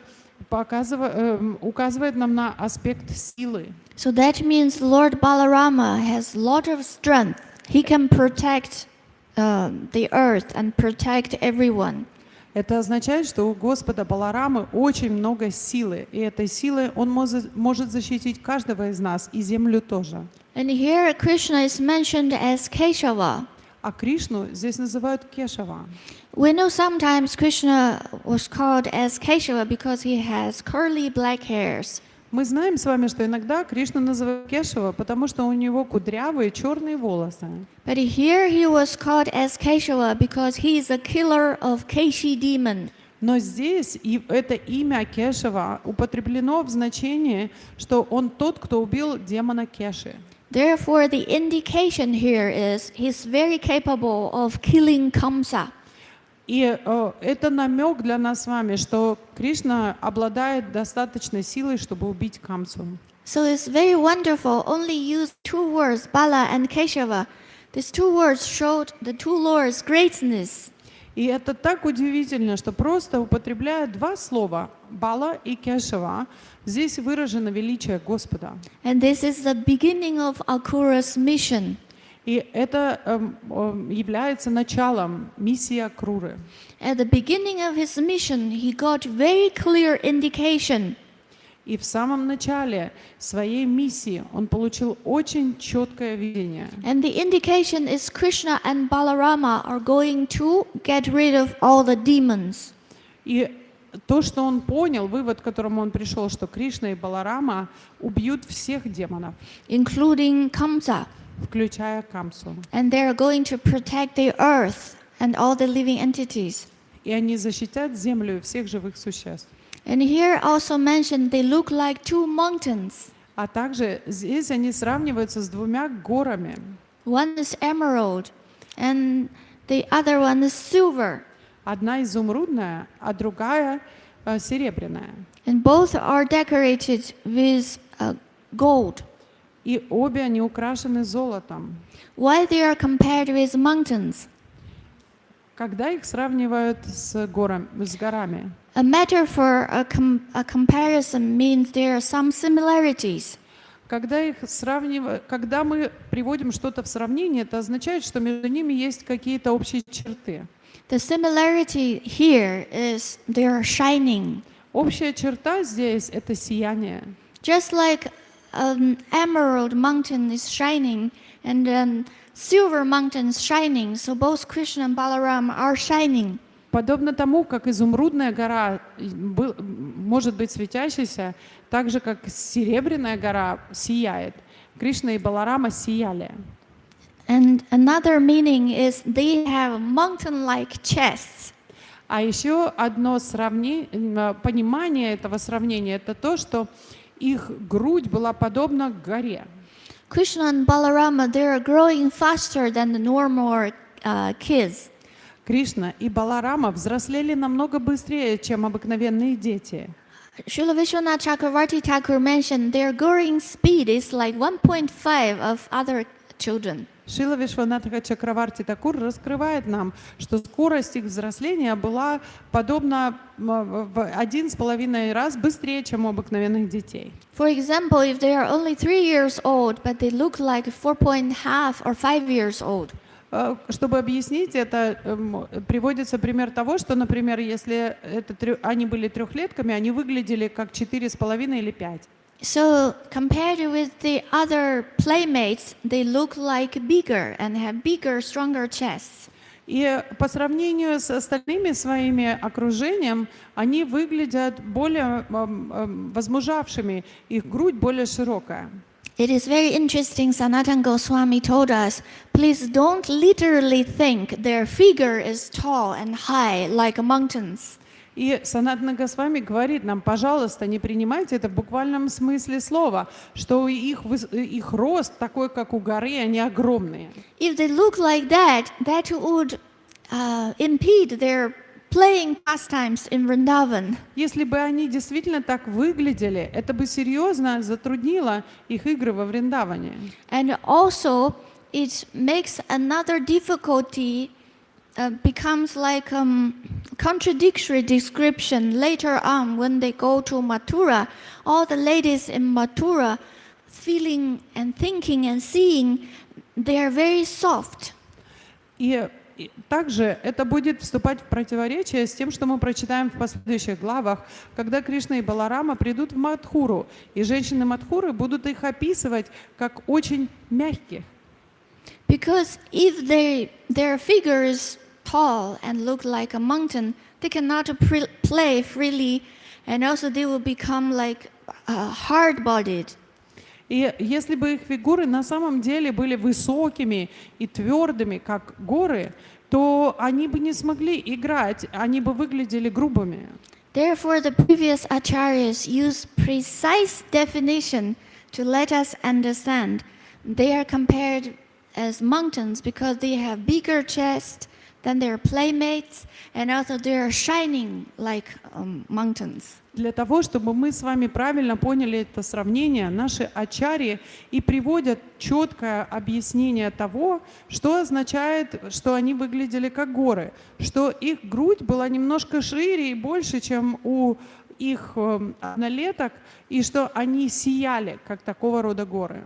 указывает нам на аспект силы. So that means Lord Balarama has a lot of strength. He can protect the earth and protect everyone. Это означает, что у Господа Баларамы очень много силы, и этой силой Он может защитить каждого из нас, и землю тоже. And here Krishna is mentioned as Keshava. А Кришну здесь называют Кешава. We know sometimes Krishna was called as Keshava because he has curly black hairs. Мы знаем с вами, что иногда Кришну называют Кешава, потому что у него кудрявые черные волосы. But here he was called as Keshava because he is a killer of Keshi demon. Но здесь и это имя Кешава употреблено в значении, что он тот, кто убил демона Кеши. Therefore, the indication here is he's very capable of killing Kamsa. И это намек для нас с вами, что Кришна обладает достаточной силой, чтобы убить Камсу. So it's very wonderful. Only use two words, Bala and Keshava. These two words showed the two lords' greatness. И это так удивительно, что просто употребляя два слова Бала и Кешава, здесь выражено величие Господа. And this is the beginning of Akura's mission. И это является началом миссии Акруры. At the beginning of his mission, he got very clear indication. И в самом начале своей миссии он получил очень четкое видение. And the indication is Krishna and Balarama are going to get rid of all the demons. И то, что он понял, вывод, к которому он пришел, что Кришна и Баларама убьют всех демонов, Including Kamsa. включая Камсу. And they are going to protect the earth and all the living entities. И они защитят землю и всех живых существ. And here also mentioned they look like two mountains. А также здесь они сравниваются с двумя горами. One is emerald and the other one is silver. Одна изумрудная, а другая серебряная. And both are decorated with gold. И обе они украшены золотом. Why they are compared with mountains? Когда их сравнивают с горами? A metaphor, a comparison means there are some similarities. Когда мы приводим что-то в сравнение, это означает, что между ними есть какие-то общие черты. The similarity here is they are shining. Общая черта здесь — это сияние. Just like an emerald mountain is shining and then silver mountain is shining, so both Krishna and Balaram are shining. Подобно тому, как изумрудная гора может быть светящейся, так же, как серебряная гора сияет. Кришна и Баларама сияли. And another meaning is they have mountain-like chests. А еще одно понимание этого сравнения — это то, что их грудь была подобна горе. Krishna and Balarama, they are growing faster than the normal kids. Кришна и Баларама взрослели намного быстрее, чем обыкновенные дети. Srila Vishwanath Chakravarti Thakur mentioned their growing speed is like 1.5 of other children. Шрила Вишванатха Чакраварти Такур раскрывает нам, что скорость их взросления была подобна в 1,5 раз быстрее, чем у обыкновенных детей. For example, if they are only 3 years old, but they look like 4.5 or 5 years old. Чтобы объяснить это, приводится пример того, что, например, если они были трехлетками, они выглядели как 4,5 или 5. So compared with the other playmates, they look like bigger and have bigger, stronger chests. И по сравнению с остальными своими окружением, они выглядят более возмужавшими, их грудь более широкая. It is very interesting, Sanatana Goswami told us, please don't literally think their figure is tall and high like mountains. И Санатана Госвами говорит нам, пожалуйста, не принимайте это в буквальном смысле слова, что их рост такой, как у горы, они огромные. If they look like that, that would impede their playing pastimes in Vrindavan. Если бы они действительно так выглядели, это бы серьезно затруднило их игры во Вриндаване. And also, it makes another difficulty becomes like contradictory description later on when they go to Mathura. All the ladies in Mathura feeling and thinking and seeing they are very soft. И также это будет вступать в противоречие с тем, что мы прочитаем в последующих главах, когда Кришна и Баларама придут в Мадхуру, и женщины Мадхуры будут их описывать как очень мягких. Because if their figure is tall and look like a mountain, they cannot play freely, and also they will become like hard-bodied. И если бы их фигуры на самом деле были высокими и твердыми, как горы, то они бы не смогли играть, они бы выглядели грубыми. Therefore, the previous acharyas use precise definition to let us understand. They are compared as mountains because they have bigger chest than their playmates, and also they are shining like mountains. Для того, чтобы мы с вами правильно поняли это сравнение, наши ачарьи и приводят четкое объяснение того, что означает, что они выглядели как горы, что их грудь была немножко шире и больше, чем у их однолеток, и что они сияли, как такого рода горы.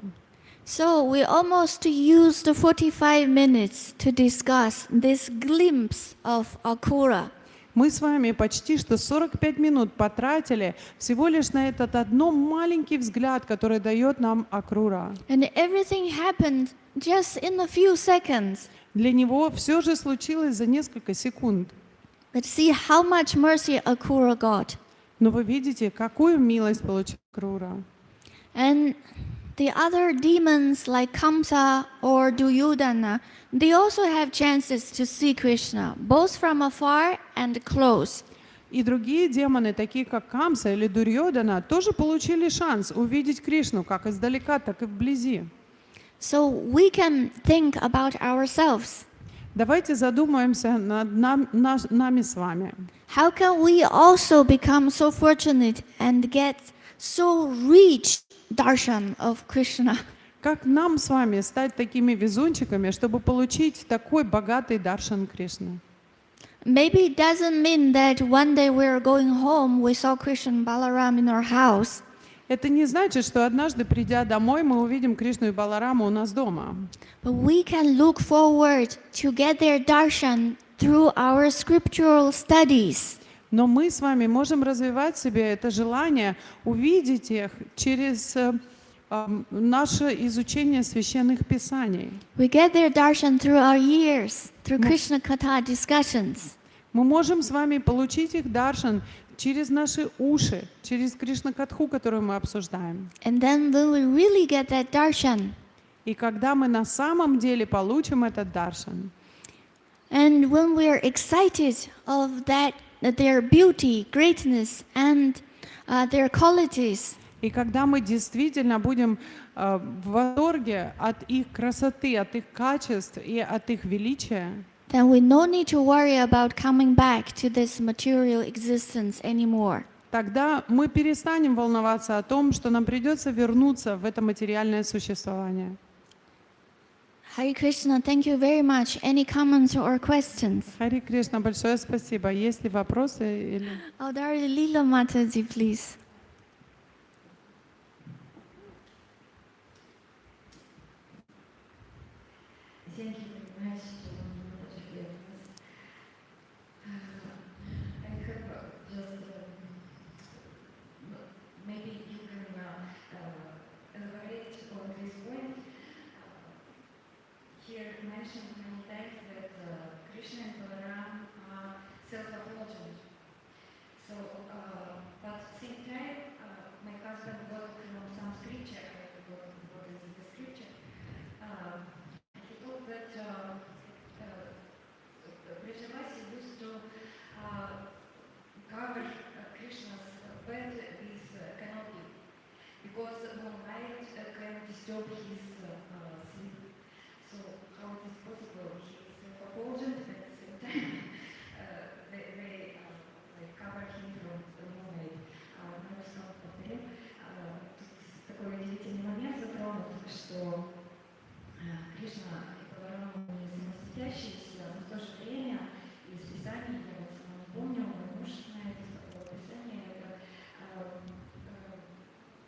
So we almost used 45 minutes to discuss this glimpse of Akura. Мы с вами почти что 45 минут потратили всего лишь на этот один маленький взгляд, который дает нам Акрура. And everything happened just in a few seconds. Для него все же случилось за несколько секунд. But see how much mercy Akura got. Но вы видите, какую милость получил Акрура. And the other demons like Kamsa or Duryodhana, they also have chances to see Krishna, both from afar and close. И другие демоны, такие как Камса или Дурьодана, тоже получили шанс увидеть Кришну как издалека, так и вблизи. So we can think about ourselves. Давайте задумаемся над нами с вами. How can we also become so fortunate and get so rich darshan of Krishna? Как нам с вами стать такими везунчиками, чтобы получить такой богатый даршан Кришны? Maybe it doesn't mean that one day we're going home, we saw Krishna and Balaram in our house. Это не значит, что однажды, придя домой, мы увидим Кришну и Балараму у нас дома. But we can look forward to get their darshan through our scriptural studies. Но мы с вами можем развивать в себе это желание увидеть их через наше изучение священных писаний. We get their darshan through our ears, through Krishna Katha discussions. Мы можем с вами получить их даршан через наши уши, через Кришна-катху, которую мы обсуждаем. And then when we really get that darshan, И когда мы на самом деле получим этот даршан, and when we are excited of that their beauty, greatness, and their qualities, и когда мы действительно будем в восторге от их красоты, от их качеств и от их величия, then we no need to worry about coming back to this material existence anymore. тогда мы перестанем волноваться о том, что нам придется вернуться в это материальное существование. Hare Krishna, thank you very much. Any comments or questions? Хари Кришна, большое спасибо. Есть ли вопросы или... Oh, there is Leela Mataji, please. Thank you very much to Mataji Beatles. I have just maybe you can elaborate on this point. Here mentioned many times that Krishna and Balaram are self-effulgent. So, but at the same time, my husband got some scripture. What is the scripture? He thought that Brajavasi used to cover Krishna's bed with canopy because moonlight can disturb his sleep. So how it is possible? He is self-effulgent, but at the same time they cover him from the moonlight. Но снова повторю, тут такой удивительный момент затронут, что Кришна и Баларама не самосветящиеся, но в то же время из Писания, я вот сама не помню, мой муж знает из такого Писания, это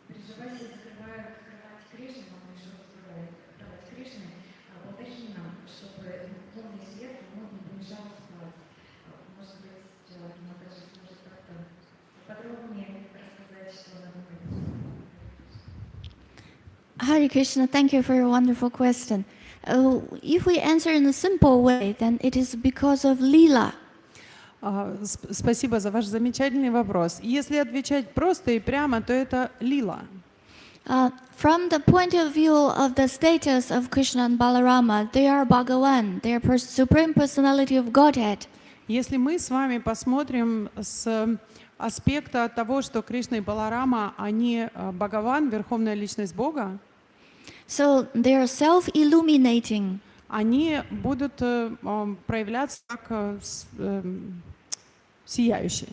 Брижаваси закрывают кровать Кришны, мама еще закрывает кровать Кришны балдахином, чтобы лунный свет ему не помешал спать. Может быть, Матаджи сможет как-то подробнее рассказать, что она думает. Hare Krishna, thank you for your wonderful question. If we answer in a simple way, then it is because of Leela. Спасибо за ваш замечательный вопрос. Если отвечать просто и прямо, то это лила. From the point of view of the status of Krishna and Balarama, they are Bhagavan, they are supreme personality of Godhead. Если мы с вами посмотрим с аспекта того, что Кришна и Баларама, они Бхагаван, Верховная Личность Бога, So they are self-illuminating. они будут проявляться как сияющие.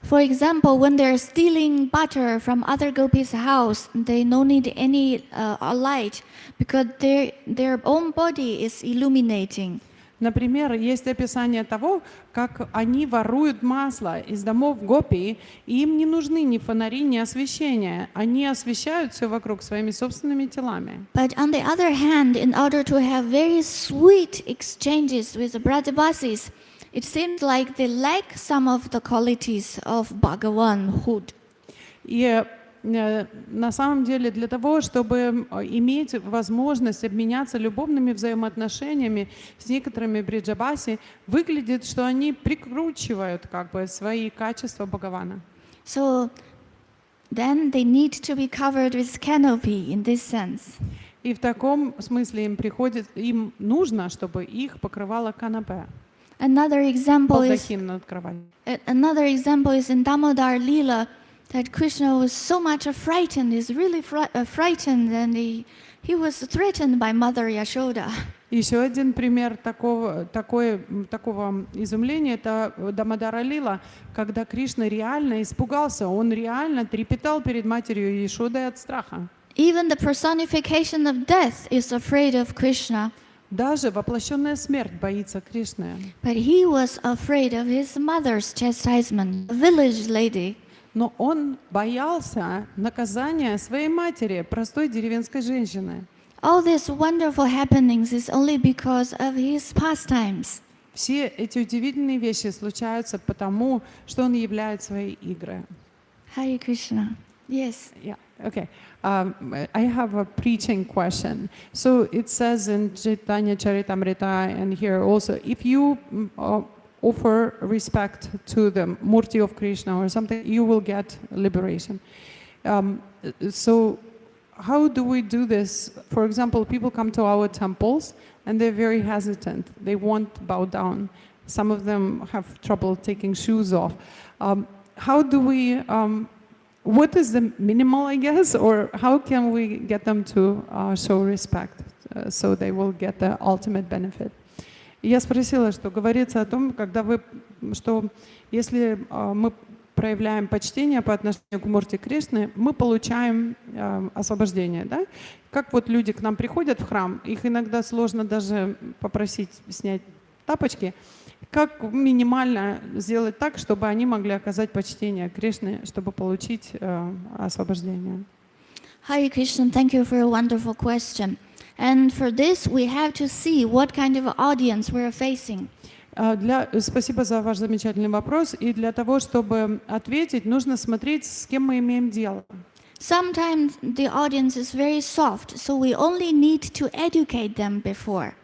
For example, when they are stealing butter from other gopis' house, they no need any light because their own body is illuminating. Например, есть описание того, как они воруют масло из домов гопи, и им не нужны ни фонари, ни освещения. Они освещают все вокруг своими собственными телами. But on the other hand, in order to have very sweet exchanges with the Brajavasis, it seems like they lack some of the qualities of Bhagavanhood. И на самом деле для того, чтобы иметь возможность обменяться любовными взаимоотношениями с некоторыми бриджабаси, выглядит, что они прикручивают как бы свои качества Бхагавана. So then they need to be covered with canopy in this sense. И в таком смысле им нужно, чтобы их покрывала канапе. Another example is in Damodar Leela, that Krishna was so much frightened, he's really frightened, and he was threatened by Mother Yashoda. Еще один пример такого изумления — это Дамодара Лила, когда Кришна реально испугался, он реально трепетал перед матерью Яшодой от страха. Even the personification of death is afraid of Krishna. Даже воплощенная смерть боится Кришны. But he was afraid of his mother's chastisement, a village lady. Но он боялся наказания своей матери, простой деревенской женщины. All these wonderful happenings is only because of his pastimes. Все эти удивительные вещи случаются потому, что он являет свои игры. Hare Krishna. Yes. Yeah. Okay. I have a preaching question. So it says in Chaitanya Charitamrita and here also, if you offer respect to the Murti of Krishna or something, you will get liberation. So how do we do this? For example, people come to our temples and they're very hesitant. They won't bow down. Some of them have trouble taking shoes off. How do we, what is the minimal, I guess, or how can we get them to show respect so they will get the ultimate benefit? Я спросила, что говорится о том, когда что если мы проявляем почтение по отношению к Мурти Кришны, мы получаем освобождение. Да? Как вот люди к нам приходят в храм, их иногда сложно даже попросить снять тапочки. Как минимально сделать так, чтобы они могли оказать почтение Кришне, чтобы получить освобождение? Hare Krishna, thank you for a wonderful question. And for this, we have to see what kind of audience we're facing. Спасибо за ваш замечательный вопрос. И для того, чтобы ответить, нужно смотреть, с кем мы имеем дело. Sometimes the audience is very soft, so we only need to educate them before.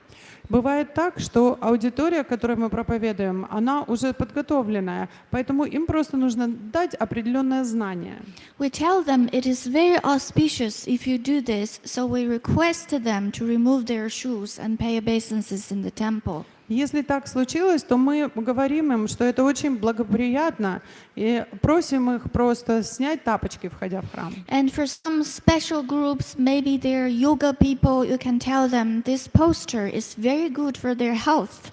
Бывает так, что аудитория, которую мы проповедуем, она уже подготовленная, поэтому им просто нужно дать определенное знание. We tell them it is very auspicious if you do this, so we request them to remove their shoes and pay obeisances in the temple. Если так случилось, то мы говорим им, что это очень благоприятно, и просим их просто снять тапочки, входя в храм. And for some special groups, maybe they're yoga people, you can tell them this posture is very good for their health.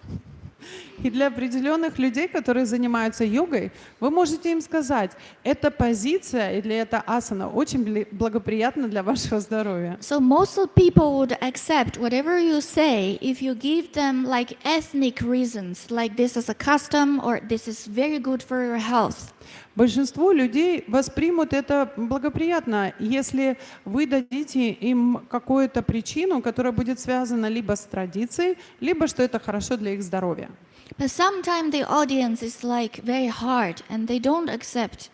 И для определенных людей, которые занимаются йогой, вы можете им сказать, эта позиция или эта асана очень благоприятна для вашего здоровья. So most of people would accept whatever you say if you give them like ethnic reasons, like this is a custom or this is very good for your health. Большинство людей воспримут это благоприятно, если вы дадите им какую-то причину, которая будет связана либо с традицией, либо что это хорошо для их здоровья. But sometimes the audience is like very hard and they don't accept.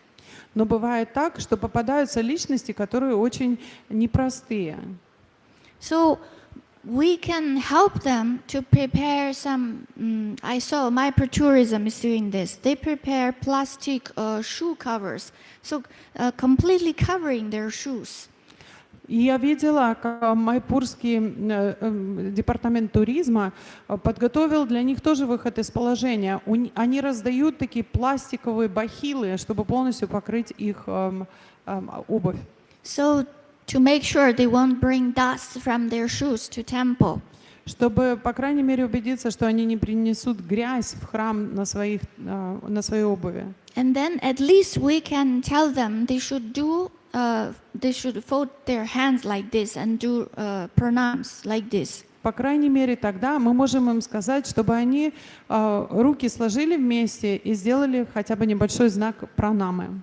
Но бывает так, что попадаются личности, которые очень непростые. So we can help them to prepare some, I saw MyProTourism is doing this. They prepare plastic shoe covers, so completely covering their shoes. И я видела, как Майпурский департамент туризма подготовил для них тоже выход из положения. Они раздают такие пластиковые бахилы, чтобы полностью покрыть их обувь. So to make sure they won't bring dust from their shoes to temple. Чтобы, по крайней мере, убедиться, что они не принесут грязь в храм на своей обуви. And then at least we can tell them they should fold their hands like this and do pranams like this. По крайней мере, тогда мы можем им сказать, чтобы они руки сложили вместе и сделали хотя бы небольшой знак пранамы.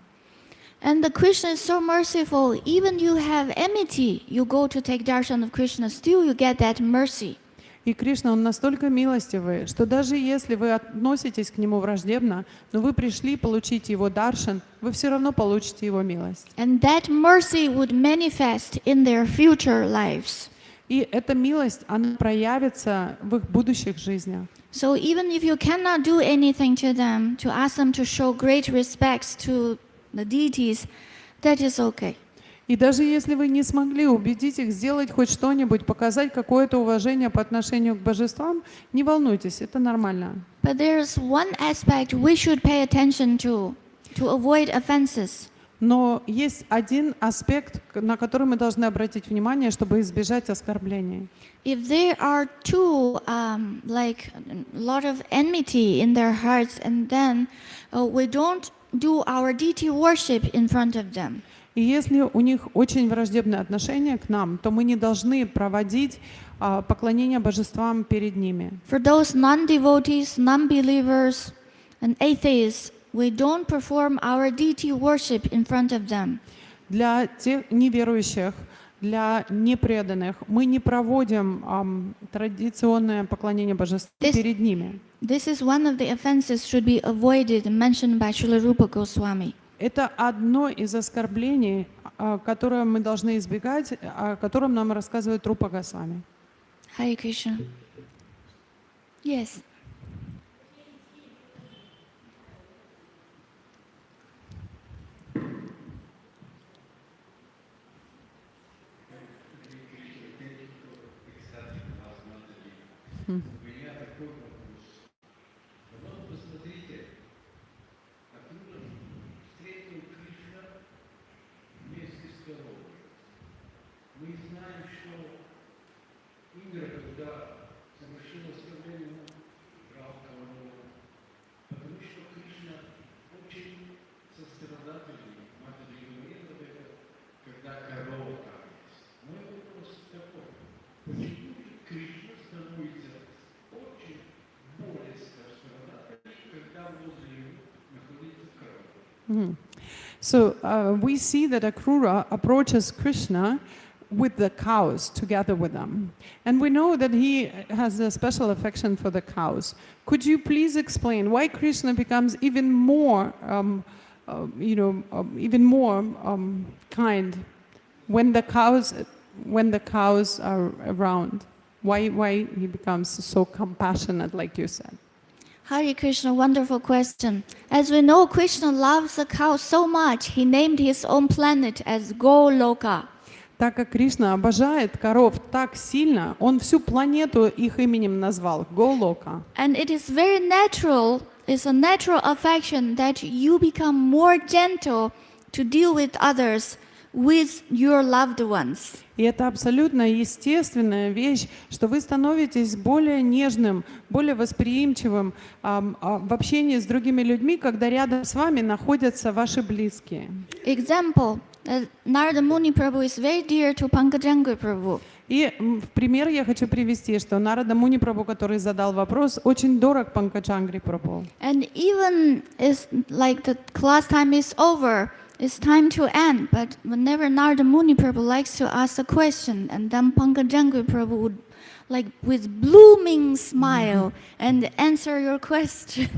And the Krishna is so merciful. Even you have enmity, you go to take darshan of Krishna, still you get that mercy. И Кришна, Он настолько милостивый, что даже если вы относитесь к Нему враждебно, но вы пришли получить Его даршан, вы все равно получите Его милость. And that mercy would manifest in their future lives. И эта милость, она проявится в их будущих жизнях. So even if you cannot do anything to them, to ask them to show great respects to the deities, that is okay. И даже если вы не смогли убедить их сделать хоть что-нибудь, показать какое-то уважение по отношению к божествам, не волнуйтесь, это нормально. But there's one aspect we should pay attention to avoid offenses. Но есть один аспект, на который мы должны обратить внимание, чтобы избежать оскорблений. If there are like a lot of enmity in their hearts, and then we don't do our deity worship in front of them. И если у них очень враждебное отношение к нам, то мы не должны проводить поклонение божествам перед ними. For those non-devotees, non-believers, and atheists, we don't perform our deity worship in front of them. Для тех неверующих, для непреданных мы не проводим традиционное поклонение божествам перед ними. This is one of the offenses should be avoided and mentioned by Srila Rupa Goswami. Это одно из оскорблений, которое мы должны избегать, о котором нам рассказывает Рупа Госвами. Hare Krishna. Yes. Кришна становится очень болезненно страдать, когда возле него находится корова. So we see that Akrura approaches Krishna with the cows together with them. And we know that he has a special affection for the cows. Could you please explain why Krishna becomes even more, kind when the cows are around? Why he becomes so compassionate, like you said? Hare Krishna, wonderful question. As we know, Krishna loves the cow so much, he named his own planet as Goloka. Так как Кришна обожает коров так сильно, он всю планету их именем назвал Голока. And it is very natural, it's a natural affection that you become more gentle to deal with others with your loved ones. И это абсолютно естественная вещь, что вы становитесь более нежным, более восприимчивым в общении с другими людьми, когда рядом с вами находятся ваши близкие. Example, Narada Muni Prabhu is very dear to Pankajanga Prabhu. И в пример я хочу привести, что Нарада Муни Прабху, который задал вопрос, очень дорог Панкаджангри Прабху. And even if like the class time is over, it's time to end, but whenever Narada Muni Prabhu likes to ask a question, and then Pankajanga Prabhu would, like with blooming smile, and answer your question.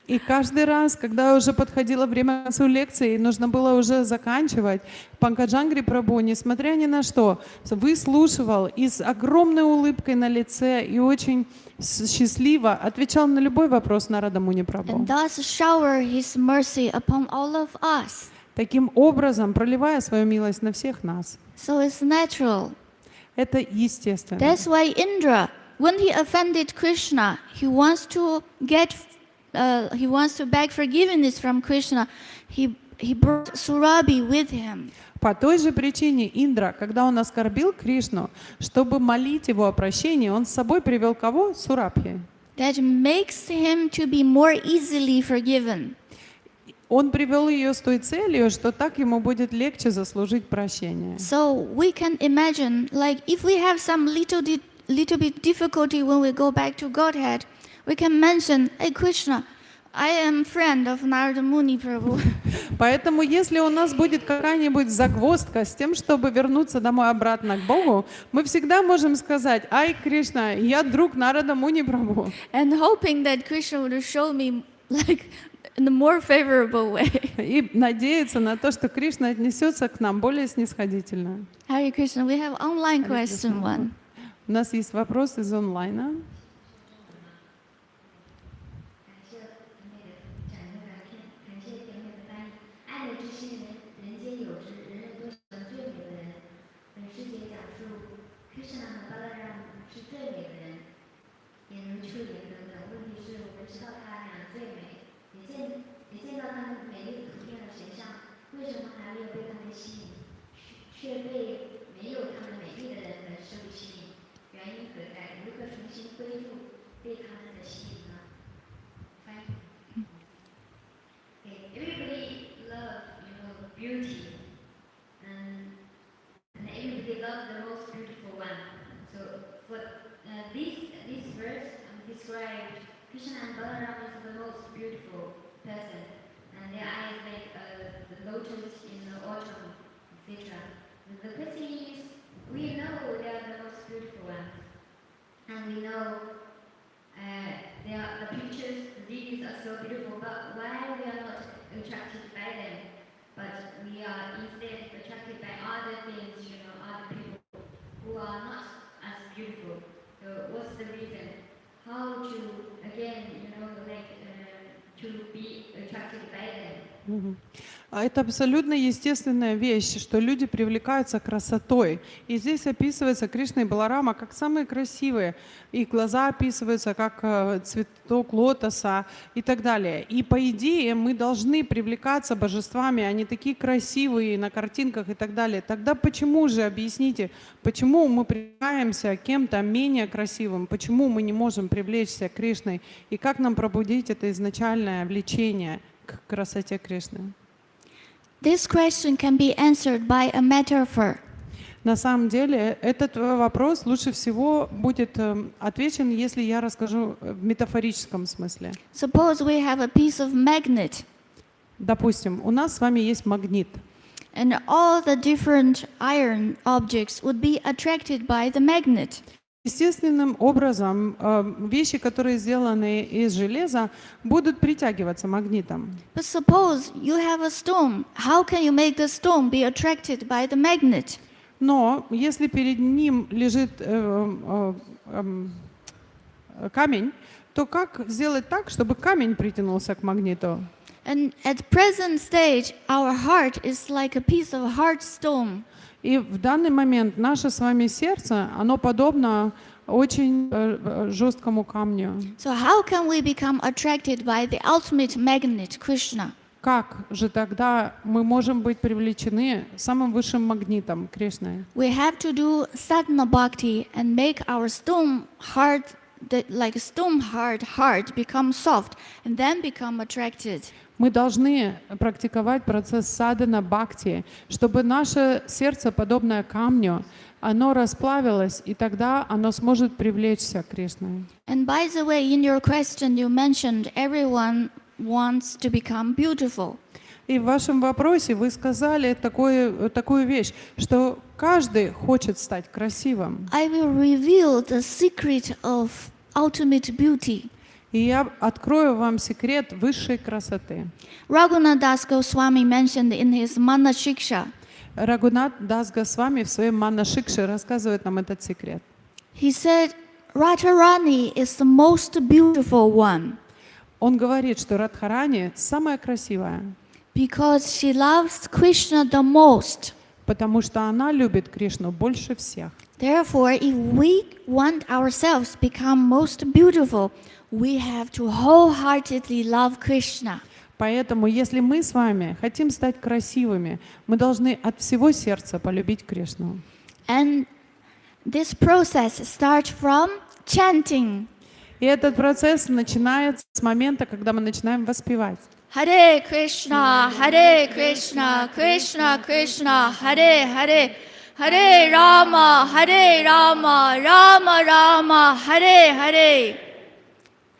И каждый раз, когда уже подходило время концу лекции, и нужно было уже заканчивать, Панкаджангри Прабху, несмотря ни на что, выслушивал и с огромной улыбкой на лице и очень счастливо отвечал на любой вопрос Нарада Муни Прабху. And thus shower his mercy upon all of us. Таким образом, проливая свою милость на всех нас. So it's natural. Это естественно. That's why Indra, when he offended Krishna, he wants to beg forgiveness from Krishna. He brought Surabhi with him. По той же причине Индра, когда он оскорбил Кришну, чтобы молить его о прощении, он с собой привел кого? Сурабхи. That makes him to be more easily forgiven. Он привел ее с той целью, что так ему будет легче заслужить прощение. So we can imagine, like if we have some little bit difficulty when we go back to Godhead, we can mention, hey Krishna, I am friend of Narada Muni Prabhu. Поэтому, если у нас будет какая-нибудь загвоздка с тем, чтобы вернуться домой обратно к Богу, мы всегда можем сказать, ай, Кришна, я друг Нарада Муни Прабху. And hoping that Krishna would show me like in a more favorable way. И надеяться на то, что Кришна отнесется к нам более снисходительно. Hare Krishna, we have online question one. У нас есть вопрос из онлайна. Everybody loves, beauty, and everybody loves the most beautiful one. So for this verse described Krishna and Balaram as the most beautiful person, and their eyes like the lotus in the autumn, etc. The question is, we know they are the most beautiful ones, and we know the pictures, the deeds are so beautiful, but why we are not attracted by them, but we are instead attracted by other things, other people who are not as beautiful. So what's the reason? How to, again, to be attracted by them? Это абсолютно естественная вещь, что люди привлекаются красотой. И здесь описывается Кришна и Баларама как самые красивые. Их глаза описываются как цветок лотоса и так далее. И по идее мы должны привлекаться божествами, они такие красивые на картинках и так далее. Тогда почему же, объясните, почему мы привлекаемся к кем-то менее красивым? Почему мы не можем привлечься Кришной? И как нам пробудить это изначальное влечение к красоте Кришны? This question can be answered by a metaphor. На самом деле, этот вопрос лучше всего будет отвечен, если я расскажу в метафорическом смысле. Suppose we have a piece of magnet, Допустим, у нас с вами есть магнит. and all the different iron objects would be attracted by the magnet. Естественным образом вещи, которые сделаны из железа, будут притягиваться магнитом. But suppose you have a stone. How can you make the stone be attracted by the magnet? Но если перед ним лежит камень, то как сделать так, чтобы камень притянулся к магниту? And at present stage, our heart is like a piece of hard stone. И в данный момент наше с вами сердце, оно подобно очень жесткому камню. So how can we become attracted by the ultimate magnet, Krishna? Как же тогда мы можем быть привлечены самым высшим магнитом Кришной? We have to do sadhana bhakti and make our stone hard, like a stone hard heart become soft and then become attracted. Мы должны практиковать процесс садхана бхакти, чтобы наше сердце, подобное камню, оно расплавилось, и тогда оно сможет привлечься к Кришне. And by the way, in your question you mentioned everyone wants to become beautiful. И в вашем вопросе вы сказали такую вещь, что каждый хочет стать красивым. I will reveal the secret of ultimate beauty. И я открою вам секрет высшей красоты. Raghunath Das Goswami mentioned in his Mana Shiksha. Рагунат Дас Госвами в своем Манна Шикше рассказывает нам этот секрет. He said, Radharani is the most beautiful one Он говорит, что Радхарани самая красивая, because she loves Krishna the most. потому что она любит Кришну больше всех. Therefore, if we want ourselves to become most beautiful, we have to wholeheartedly love Krishna. Поэтому, если мы с вами хотим стать красивыми, мы должны от всего сердца полюбить Кришну. And this process starts from chanting. И этот процесс начинается с момента, когда мы начинаем воспевать. Hare Krishna, Krishna Krishna, Hare Hare, Hare Rama, Rama Rama, Hare Hare.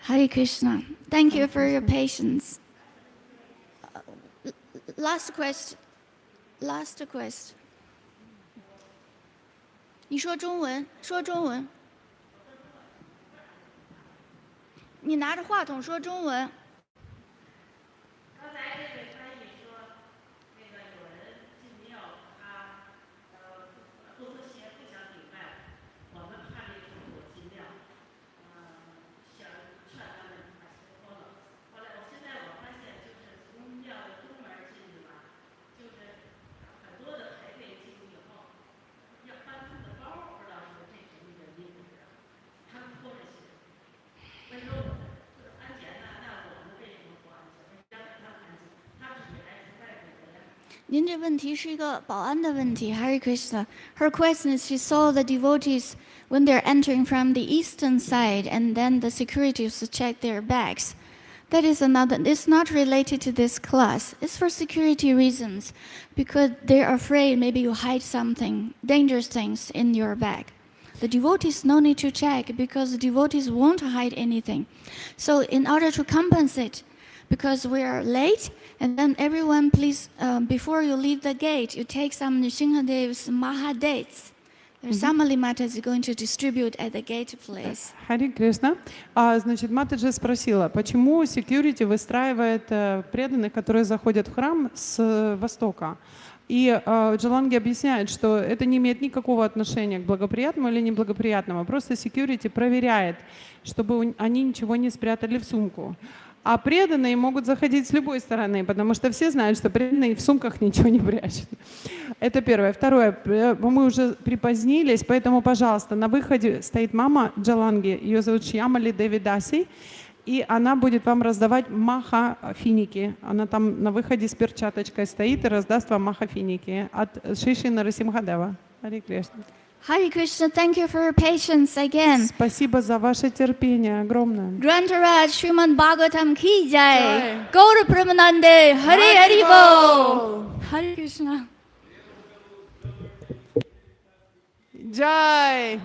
Hare Krishna. Thank you for your patience. Last question. 你说中文，说中文。你拿着话筒说中文。刚才这位翻译说，那个有人进庙，他不脱鞋不想顶拜，我们判例中有进庙，想劝他们把鞋脱了。后来现在我发现，就是从庙的东门进去吧，就是很多的排队进去以后，要翻他们的包，不知道是这什么原因，他们脱着鞋。为什么我们就是安检呢？那我们为什么不安检？让他们安检，他们是来自外国的呀。您这问题是一个保安的问题 Hare Krishna. Her question is she saw the devotees when they're entering from the eastern side and then the securities check their bags. That is another, it's not related to this class. It's for security reasons because they're afraid maybe you hide something, dangerous things in your bag. The devotees no need to check because the devotees won't hide anything. So in order to compensate, because we are late, and then everyone please, before you leave the gate, you take some Nrsimhadev's Mahadates. There's Samali Mataji going to distribute at the gate place. Хари Кришна. Значит, Матаджи спросила, почему security выстраивает преданных, которые заходят в храм с востока. И Джаланги объясняет, что это не имеет никакого отношения к благоприятному или неблагоприятному. Просто security проверяет, чтобы они ничего не спрятали в сумку. А преданные могут заходить с любой стороны, потому что все знают, что преданные в сумках ничего не прячут. Это первое. Второе. Мы уже припозднились, поэтому, пожалуйста, на выходе стоит мама Джаланги, ее зовут Шьямали Деви Даси, и она будет вам раздавать маха-финики. Она там на выходе с перчаточкой стоит и раздаст вам маха-финики от Шиши Нарасимхадева. Хари Кришна. Hare Krishna, thank you for your patience again. Спасибо за ваше терпение огромное. Grantaraj Srimad Bhagavatam ki jai. Gaura Pramanande, Hare Hare Bol. Hare Krishna. Джай!